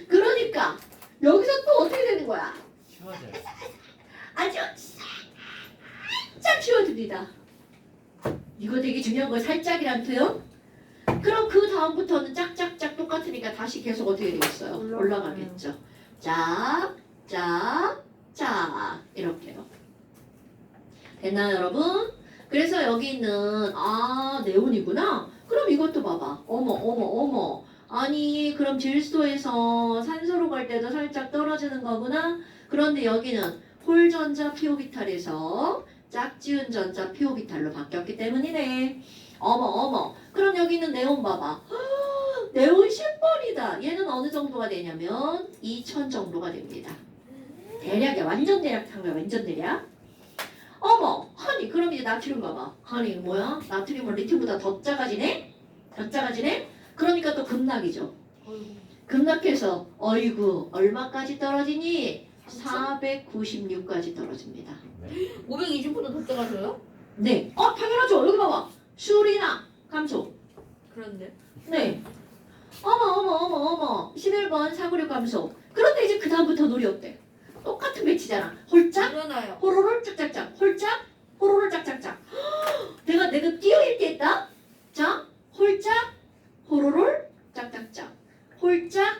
그러니까 여기서 또 어떻게 되는 거야? 쉬워져요. 아주 살짝 쉬워집니다. 이거 되게 중요한 거예요. 살짝이란 표현. 그럼 그 다음부터는 짝짝짝 똑같으니까 다시 계속 어떻게 되겠어요? 올라가겠죠. 짝 이렇게요. 됐나요, 여러분? 그래서 여기 있는 네온이구나. 그럼 이것도 봐봐. 어머. 아니 그럼 질소에서 산소로 갈 때도 살짝 떨어지는 거구나. 그런데 여기는 홀전자 p-오비탈에서 짝지은 전자 p-오비탈로 바뀌었기 때문이네. 어머. 그럼 여기 있는 네온 봐봐. 네온 10번이다. 얘는 어느 정도가 되냐면 2000 정도가 됩니다. 대략이야. 완전 대략한 거야. 완전 대략. 어머, 아니 그럼 이제 나트륨 봐봐. 아니 뭐야? 나트륨은 리튬보다 더 작아지네? 그러니까 또 급락이죠. 급락해서 어이구 얼마까지 떨어지니? 496까지 떨어집니다. 네. 520보다 더 떨어져요? 네. 당연하죠. 여기 봐봐. 슈리나 감소. 그런데 네. 어머. 11번 496 감소. 그런데 이제 그 다음부터 놀이 어때? 똑같은 배치잖아. 홀짝, 일어나요. 호로를 짝짝짝. 홀짝, 호로를 짝짝짝. 내가 띄어 읽겠다. 자, 홀짝, 호로를 짝짝짝. 홀짝,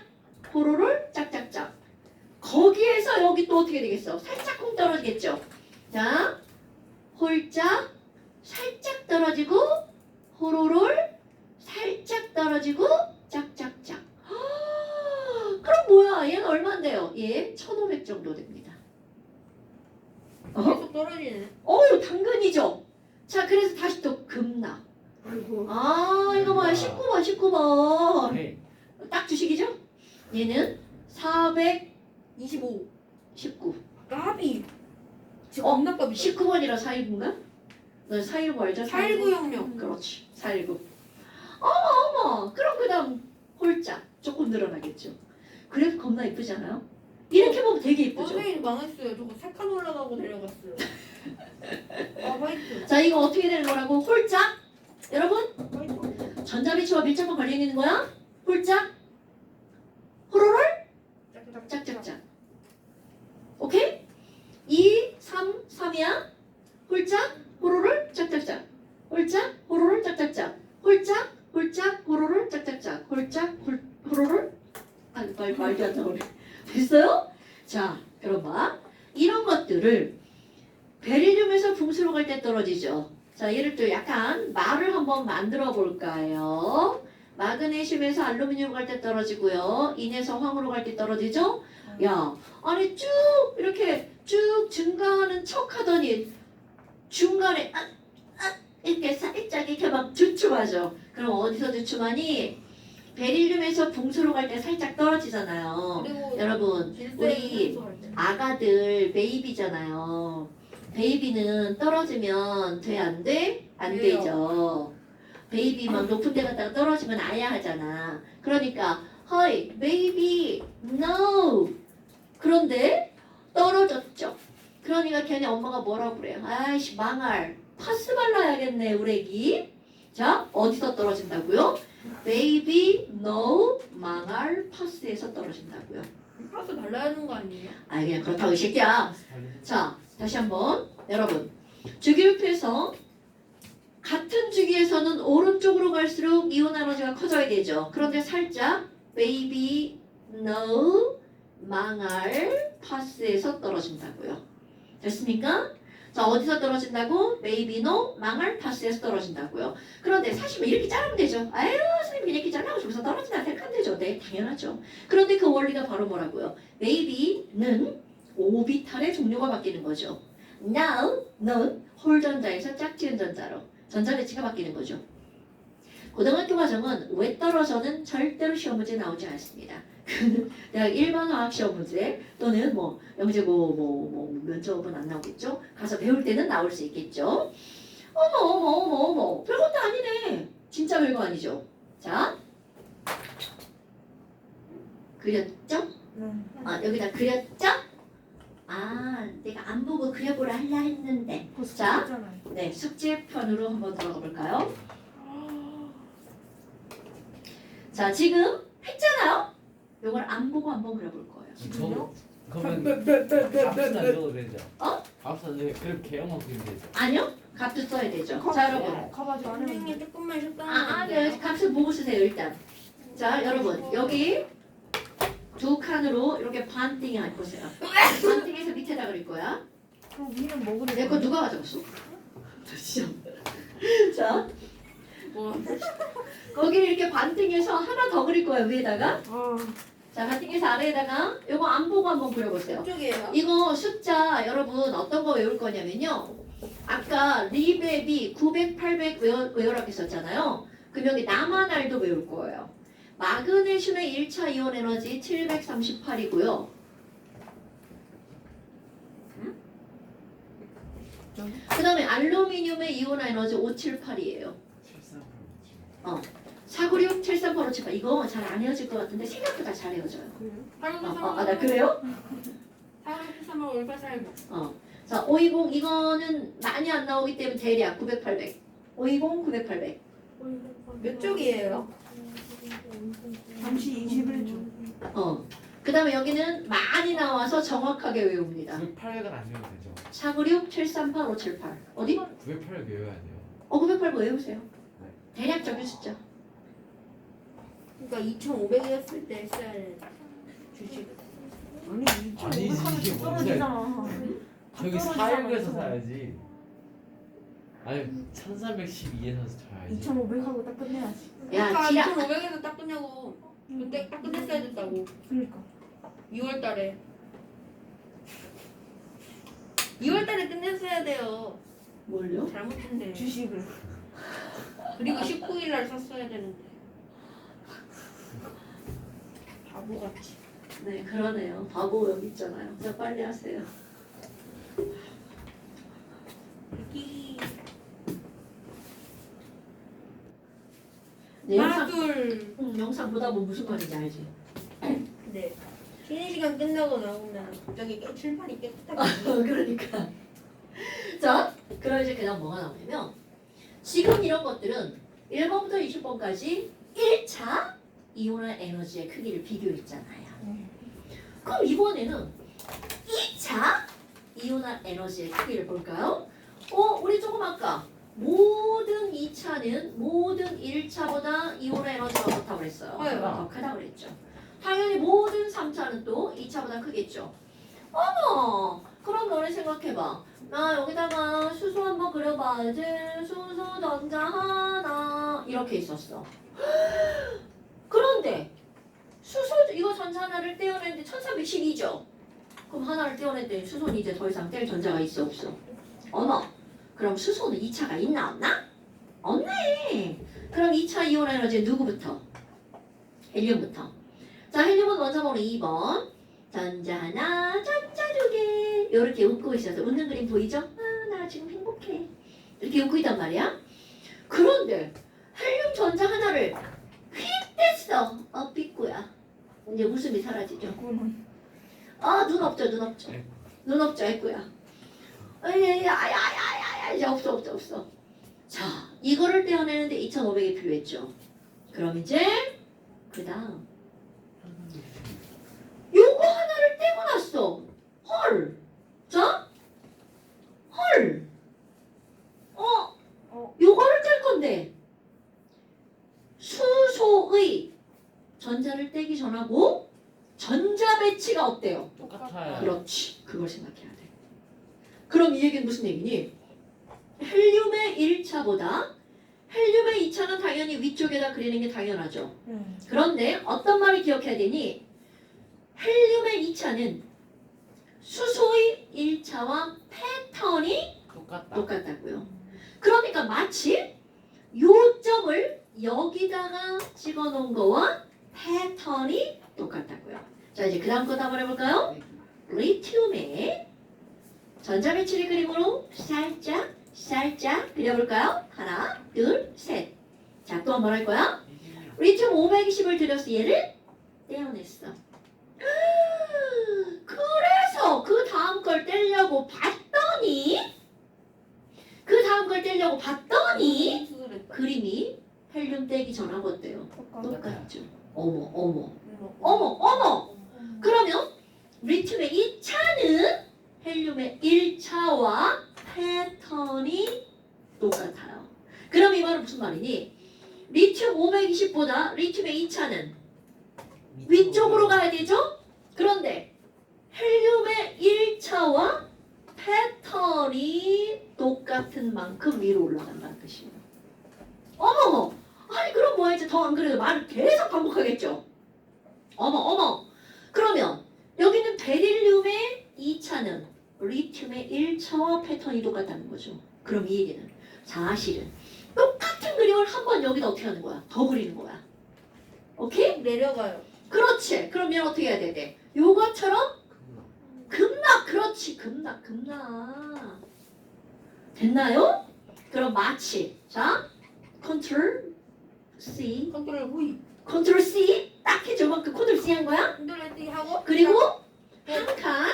호로를 짝짝짝. 거기에서 여기 또 어떻게 되겠어? 살짝쿵 떨어지겠죠. 자, 홀짝, 살짝 떨어지고, 호로를 살짝 떨어지고, 짝짝짝. 그럼 뭐야? 얘는 얼마인데요? 얘 1500 정도 됩니다. 계속 떨어지네. 당근이죠. 자, 그래서 다시 또 급락. 아이고. 이거 봐요. 19번. 네. 딱 주식이죠? 얘는 419. 25. 까비. 지금 어, 겁나 까비. 19번이라 419인가? 너 419 알죠? 419 혁명. 그렇지. 419. 어머. 그럼 그 다음 홀짝. 조금 늘어나겠죠. 그래도 겁나 이쁘지 않아요? 이렇게 보면 되게 이쁘죠? 선생님 망했어요. 저거 3칸 올라가고 내려갔어요. 화이트. 자, 이거 어떻게 되는 거라고? 홀짝. 여러분, 화이트. 전자비치와 밀착만 걸려 있는 거야? 홀짝. 호로를 짝짝짝. 짝짝짝. 오케이? 2, 3, 3이야. 홀짝, 호로를 짝짝짝. 홀짝, 호로를 짝짝짝. 홀짝, 호로를 짝짝짝. 홀짝, 호로를 말도 안 나오네. 됐어요? 자, 그럼 봐. 이런 것들을 베릴륨에서 붕수로 갈 때 떨어지죠. 자, 얘를 또 약간 말을 한번 만들어 볼까요? 마그네슘에서 알루미늄으로 갈 때 떨어지고요. 인에서 황으로 갈 때 떨어지죠? 야, 아니 쭉 이렇게 쭉 증가하는 척 하더니 중간에 이렇게 살짝 이렇게 막 주춤하죠. 그럼 어디서 주춤하니? 베릴륨에서 붕수로 갈 때 살짝 떨어지잖아요. 그리고 여러분, 우리 아가들 베이비잖아요. 베이비는 떨어지면 돼, 안 돼? 안 돼요. 되죠. 베이비 막 높은 데 갔다가 떨어지면 아야 하잖아. 그러니까 Hi, baby, no. 그런데 떨어졌죠. 그러니까 걔네 엄마가 뭐라고 그래요? 아이씨 망할. 파스 발라야겠네 우리 애기. 자, 어디서 떨어진다고요? baby, no, 망할 파스에서 떨어진다고요. 파스 발라야 하는 거 아니에요? 그냥 그렇다고 이 새끼야. 자, 다시 한번 여러분 주기율표에서 같은 주기에서는 오른쪽으로 갈수록 이온 에너지가 커져야 되죠. 그런데 살짝 baby, no, 망할 파스에서 떨어진다고요. 됐습니까? 자, 어디서 떨어진다고? baby, no, 망할 파스에서 떨어진다고요. 그런데 사실 뭐 이렇게 자르면 되죠. 아유 선생님 이렇게 잘라고 저기서 떨어진다 생각하면 되죠. 네, 당연하죠. 그런데 그 원리가 바로 뭐라고요? baby는 오비탈의 종류가 바뀌는 거죠. now는 홀전자에서 짝지은 전자로 전자배치가 바뀌는 거죠. 고등학교 과정은 왜 떨어져는 절대로 시험 문제 나오지 않습니다. 대학 일반 화학 시험 문제 또는 뭐 영재고 면접은 안 나오겠죠. 가서 배울 때는 나올 수 있겠죠. 어머 별것도 아니네. 진짜 별거 아니죠. 자, 그렸죠? 네. 여기다 그렸죠? 내가 안 보고 그려보라 하려 했는데. 자, 잖아요. 네, 숙제편으로 한번 들어가 볼까요? 자, 지금 했잖아요. 이걸 안 보고 한번 그려볼 거예요. 저 그러면 값은 안 줘도 되죠? 값은 그렇게 개형만 그리면 되죠? 아니요, 값도 써야 되죠. 자, 여러분. 가봐지 안 했는데. 선생님 조금만 쉬었다 네, 값을 보고 쓰세요 일단. 자, 여러분 여기 두 칸으로 이렇게 반띵이 할 보세요. 반띵해서 밑에다 그릴 거야. 그럼 위는 뭐 그릴 내 거 거예요? 누가 가져갔어? 자, 뭐 거기를 이렇게 반띵해서 하나 더 그릴 거야 위에다가. 아, 자, 반띵해서 아래에다가 이거 안 보고 한번 그려보세요. 이쪽이에요? 이거 숫자 여러분 어떤 거 외울 거냐면요. 아까 리베비 900, 800 외우라고 했었잖아요. 그럼 여기 남아날도 외울 거예요. 마그네슘의 1차 이온 에너지 738이고요. 그 다음에 알루미늄의 이온 에너지 578이에요. 73. 496 7385 78 이거 잘 안 헤어질 것 같은데 생각보다 잘 헤어져요. 그래요? 나 그래요? 493을 올바살고. 자, 520 이거는 많이 안 나오기 때문에 대략 900, 800. 520, 900, 800. 몇 쪽이에요? 잠시 21초. 그 다음에 여기는 많이 나와서 정확하게 외웁니다. 908은 안 외워도 되죠. 496, 738, 578. 어디? 908 외워야 돼요. 908 외우세요. 대략적인 숫자. 그러니까 2,500이었을 때 써야 돼. 주식. 아니 아니지, 이게 뭔데? 떨어지잖아. 저기 떨어지잖아, 400에서 이거. 사야지. 아니 1312에서 사야지. 2,500하고 딱 끝내야지. 야, 그러니까 지라. 2,500에서 딱 끝내고 그때 딱 끝냈어야 됐다고. 그러니까. 6월 달에. 2월 달에 끝냈어야 돼요. 뭘요? 잘못했네. 주식을. 그리고 19일 날 썼어야 되는데. 바보같이. 네, 그러네요. 바보 여기 있잖아요. 자, 빨리 하세요. 여기. 네, 영상, 마둘. 영상 보다 보면 무슨 말인지 알지? 네. 쉬는 시간 끝나고 나오면 갑자기 칠판이 깨끗하게. 그러니까. 자, 그럼 이제 그다음 뭐가 나오냐면 지금 이런 것들은 1번부터 20번까지 1차 이온화 에너지의 크기를 비교했잖아요. 그럼 이번에는 2차 이온화 에너지의 크기를 볼까요? 우리 조금 아까 모든 2차는 모든 1차보다 이온화 에너지가 어떻다고 그랬어요? 네. 더 크다고 그랬죠. 당연히 모든 3차는 또 2차보다 크겠죠. 어머! 그럼 너네 생각해봐. 나 여기다가 수소 한번 그려봐야지. 수소 전자 하나 이렇게 있었어. 그런데 수소 이거 전자 하나를 떼어냈는데 1312죠. 그럼 하나를 떼어냈더니 수소는 이제 더 이상 뗄 전자가 있어 없어? 어머. 그럼 수소는 2차가 있나 없나? 없네. 그럼 2차 이온 에너지 누구부터? 헬륨부터. 자, 헬륨은 먼저 보는 2번. 전자 하나, 전자 두 개. 이렇게 웃고 있어서 웃는 그림 보이죠? 아, 나 지금 행복해. 이렇게 웃고 있단 말이야. 그런데 헬륨 전자 하나를 휙 뗐어. 삐꾸야. 이제 웃음이 사라지죠. 눈 없죠, 눈 없죠. 눈 없죠, 애꾸야. 야야야야야 이제 없어. 자, 이거를 떼어내는데 2,500이 필요했죠. 그럼 이제 그 다음 요거 하나를 떼고 났어. 헐. 자, 헐. 요거를 뗄 건데 수소의 전자를 떼기 전하고 전자 배치가 어때요? 똑같아요. 그렇지. 그걸 생각해야 돼. 그럼 이 얘기는 무슨 얘기니? 헬륨의 1차보다 헬륨의 2차는 당연히 위쪽에다 그리는 게 당연하죠. 그런데 어떤 말을 기억해야 되니? 헬륨의 2차는 수소의 1차와 패턴이 똑같다고요. 그러니까 마치 요점을 여기다가 찍어놓은 거와 패턴이 똑같다고요. 자, 이제 그 다음 거 한번 해볼까요? 리튬의 전자 배치를 그림으로 살짝 그려볼까요? 하나, 둘, 셋. 자, 또 한 번 할 거야. 리튬 520을 들여서 얘를 떼어냈어. 그래서 그 다음 걸 떼려고 봤더니 그림이 헬륨 떼기 전하고 어때요? 똑같죠. 어머. 그러면 리튬의 2차는 헬륨의 1차와 패턴이 똑같아요. 그럼 이 말은 무슨 말이니? 리튬 520보다 리튬의 2차는 위쪽으로 가야 되죠? 그런데 헬륨의 1차와 패턴이 똑같은 만큼 위로 올라간다는 뜻이에요. 어머! 아니 그럼 뭐야 이제 더 안 그래도 말을 계속 반복하겠죠? 어머! 그러면 여기는 베릴륨의 2차는 리튬의 1차와 패턴이 똑같다는 거죠. 그럼 이 얘기는 사실은 똑같은 그림을 한 번 여기다 어떻게 하는 거야? 더 그리는 거야. 오케이? 내려가요. 그렇지. 그럼 얘는 어떻게 해야 돼? 요것처럼 급락. 그렇지. 급락. 됐나요? 그럼 마치 자 컨트롤 C, 컨트롤 V. 컨트롤 C 딱 해줘. 그 컨트롤 C 한 거야. 컨트롤 C 하고 그리고 한 칸,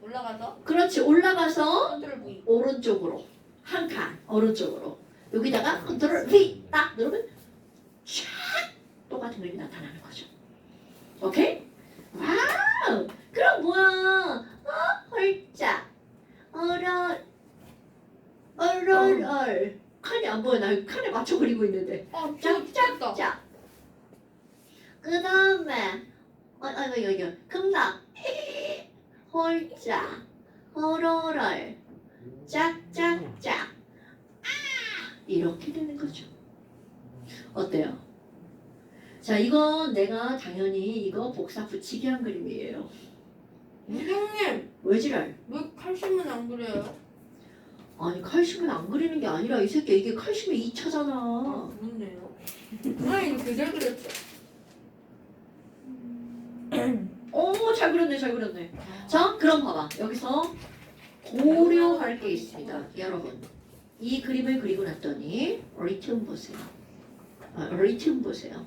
올라가서 그렇지 올라가서 컨트롤 V. 오른쪽으로 한 칸, 오른쪽으로 여기다가 컨트롤 V 딱 누르면 쫙 똑같은 그림이 나타나는 거죠. 오케이? 와우! 그럼 뭐야? 헐짝, 얼얼얼 칸이 안 보여. 나 칸에 맞춰 그리고 있는데. 짝짝짝. 그 다음에 이거 금락 홀짝 헐얼얼 짝짝짝 이렇게 되는 거죠. 어때요? 자, 이건 내가 당연히 이거 복사 붙이기 한 그림이에요. 선생님, 왜 지랄? 왜 칼슘은 안 그래요? 아니 칼슘은 안 그리는 게 아니라 이 새끼 이게 칼슘의 2차잖아. 그렇네요. 아니 이거 제대로 그렸죠. 잘 그렸네, 잘 그렸네. 자, 그럼 봐봐. 여기서 고려할 게 있습니다. 여러분, 이 그림을 그리고 났더니 리튬 보세요. 리튬 보세요.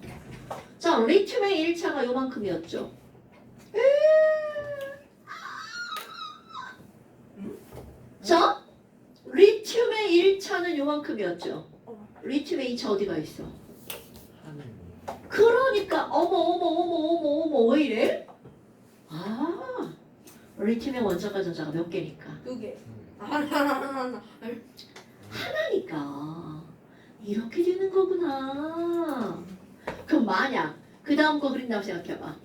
자, 리튬의 1차가 요만큼이었죠. 자, 리튬의 1차는 요만큼이었죠. 리튬의 2차 어디가 있어? 하늘. 그러니까 어머 왜 이래? 아, 리튬의 원자과 전자가 몇 개니까? 2개. 하나. 하나니까 이렇게 되는 거구나. 그럼 만약 그 다음 거 그린다고 생각해봐.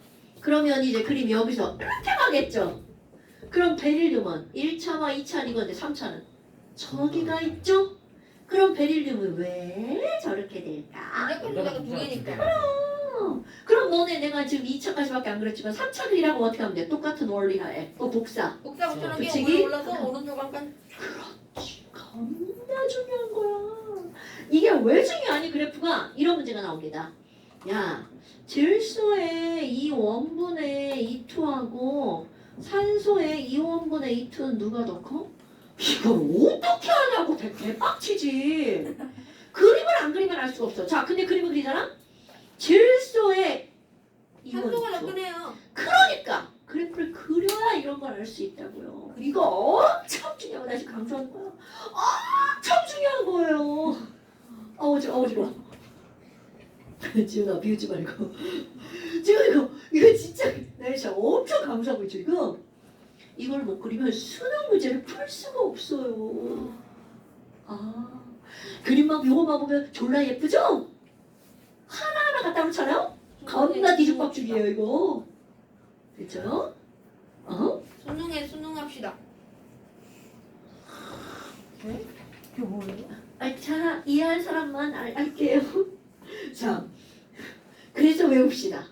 그러면 이제 그림이 여기서 이렇게 가겠죠. 그럼 베릴륨은 1차와 2차는 이건데 3차는 저기가 있죠? 그럼 베릴륨은 왜 저렇게 될까? 무조건 누가 2개니까. 그럼 너네 내가 지금 2차까지밖에 안 그렸지만 3차 그리라고 어떻게 하면 돼? 똑같은 원리 하에 복사. 복사 붙여놓은 게 붙이기? 위에 올라서 오른쪽 한 칸. 그렇지. 겁나 중요한 거야. 이게 왜 중요하니 그래프가? 이런 문제가 나옵니다. 야, 질소의 이 원분의 2투하고 산소의 이 원분의 2투는 누가 더 커? 이걸 어떻게 하냐고 대박치지. 그림을 안 그리면 알 수가 없어. 자, 근데 그림을 그리잖아? 질소의 산소가 더 2원투. 크네요. 그러니까 그래프를 그려야 이런 걸 알 수 있다고요. 이거 엄청 중요하고 나 지금 강조하는 거야. 엄청 중요한 거예요. 어지러워. 지훈아 비웃지 말고. 지금 이거 진짜 나 진짜 엄청 강조하고 있죠 지금. 이걸 못 그리면 수능 문제를 풀 수가 없어요. 그림만 요거만 보면 졸라 예쁘죠? 하나하나 갖다 놓잖아요? 겁나 뒤죽박죽이에요 이거. 됐죠? 수능에 수능합시다. 그게 뭐예요? 자, 이해할 사람만 알게요. 자, 그래서 외웁시다.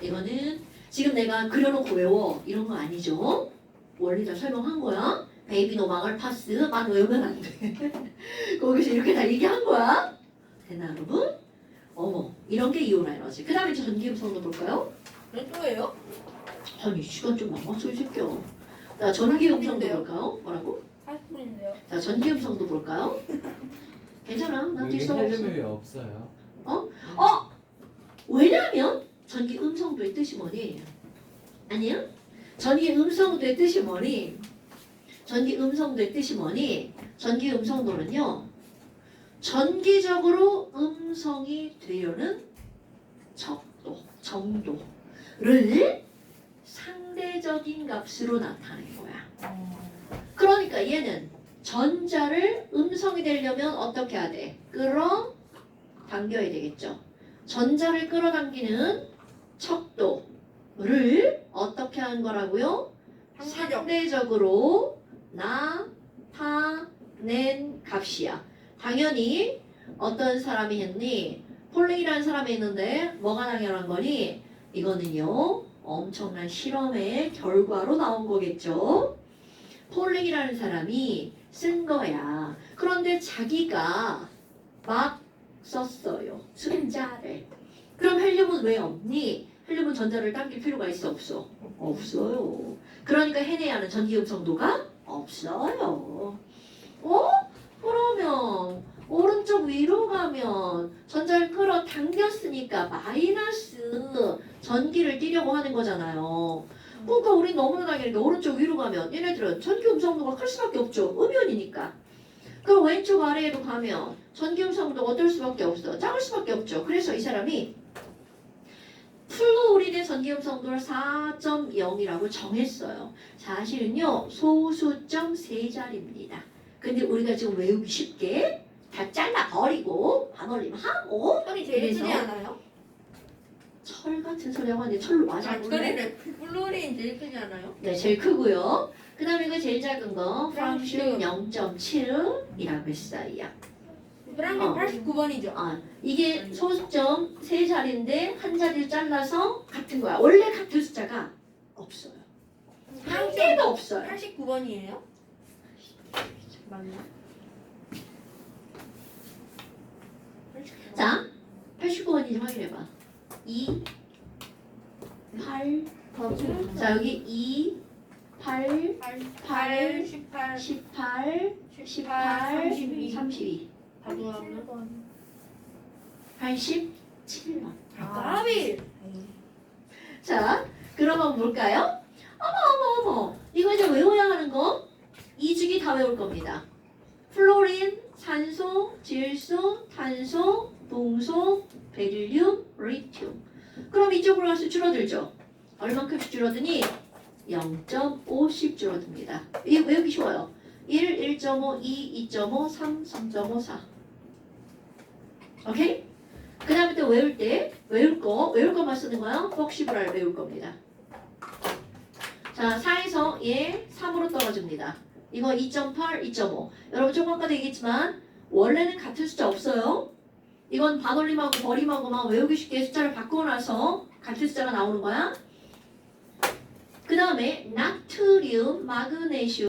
이거는 지금 내가 그려놓고 외워 이런 거 아니죠? 원리 다 설명한 거야. 베이비 노망을 파스만 외우면 안 돼. 거기서 이렇게 다 얘기한 거야. 되나 여러분? 이런 게 이온 에너지. 그 다음에 전기음성도 볼까요? 왜 또예요? 아니 시간 좀 남았어 이 새끼야. 자, 전기음성도 볼까요? 뭐라고? 40분인데요. 자, 전기음성도 볼까요? 괜찮아. 나 여기 뒷서 없어. 헬륨이 없어요. 왜냐면 전기 음성도의 뜻이 뭐니? 아니요? 전기 음성도의 뜻이 뭐니? 전기 음성도의 뜻이 뭐니? 전기 음성도는요. 전기적으로 음성이 되려는 척도, 정도를 상대적인 값으로 나타낸 거야. 그러니까 얘는 전자를 음성이 되려면 어떻게 해야 돼? 끌어당겨야 되겠죠. 전자를 끌어당기는 척도를 어떻게 하는 거라고요? 상대적으로 나타낸 값이야. 당연히 어떤 사람이 했니? 폴링이라는 사람이 했는데 뭐가 당연한 거니? 이거는요 엄청난 실험의 결과로 나온 거겠죠. 폴링이라는 사람이 쓴 거야. 그런데 자기가 막 썼어요. 숫자를. 그럼 헬륨은 왜 없니? 헬륨은 전자를 당길 필요가 있어 없어? 없어요. 그러니까 해내야 하는 전기음성도가 없어요. 그러면 오른쪽 위로 가면 전자를 끌어 당겼으니까 마이너스 전기를 띠려고 하는 거잖아요. 그러니까 우린 너무나 당연히 오른쪽 위로 가면 얘네들은 전기 음성도가 클 수밖에 없죠. 음연이니까. 그럼 왼쪽 아래로 가면 전기 음성도가 어떨 수밖에 없어. 작을 수밖에 없죠. 그래서 이 사람이 플로우린의 전기 음성도를 4.0이라고 정했어요. 사실은요 소수점 세 자리입니다. 근데 우리가 지금 외우기 쉽게 다 잘라버리고 반올림하고 철이 제일 그래서? 크지 않아요? 철 같은 소리 하고 하는데 철로 맞아 볼래? 철이래. 플로린 제일 크지 않아요? 네, 제일 크고요. 그 다음에 이거 제일 작은 거 프랑슈 프랑슈. 0.7이라고 했어요. 프랑스 어. 89번이죠. 아, 이게 소수점 세 자리인데 한 자리를 잘라서 같은 거야. 원래 같은 숫자가 없어요. 한 개도 없어요. 89번이에요? 맞나? 자, 89번인지 확인해봐. 2, 8, 자 여기 2, 8, 8, 18, 18, 18, 32, 다도 하면 87번. 까비! 자, 그러면 뭘까요? 어머. 이거 이제 외워야 하는 거 2주기 다 외울 겁니다. 플로린, 산소, 질소, 탄소, 동소, 베릴륨, 리튬. 그럼 이쪽으로 가서 줄어들죠. 얼만큼씩 줄어드니? 0.5씩 줄어듭니다. 이게 외우기 쉬워요. 1, 1.5, 2, 2.5, 3, 3.5, 4. 오케이? 그 다음에 또 외울 것만 쓰는 거야. 폭시브라를 외울 겁니다. 자, 4에서 얘 3으로 떨어집니다. 이거 2.8, 2.5. 여러분 조금 아까도 얘기했지만 원래는 같은 숫자 없어요. 이건 반올림하고 버림하고 막 외우기 쉽게 숫자를 바꿔놔서 같은 숫자가 나오는 거야. 그 다음에 나트륨, 마그네슘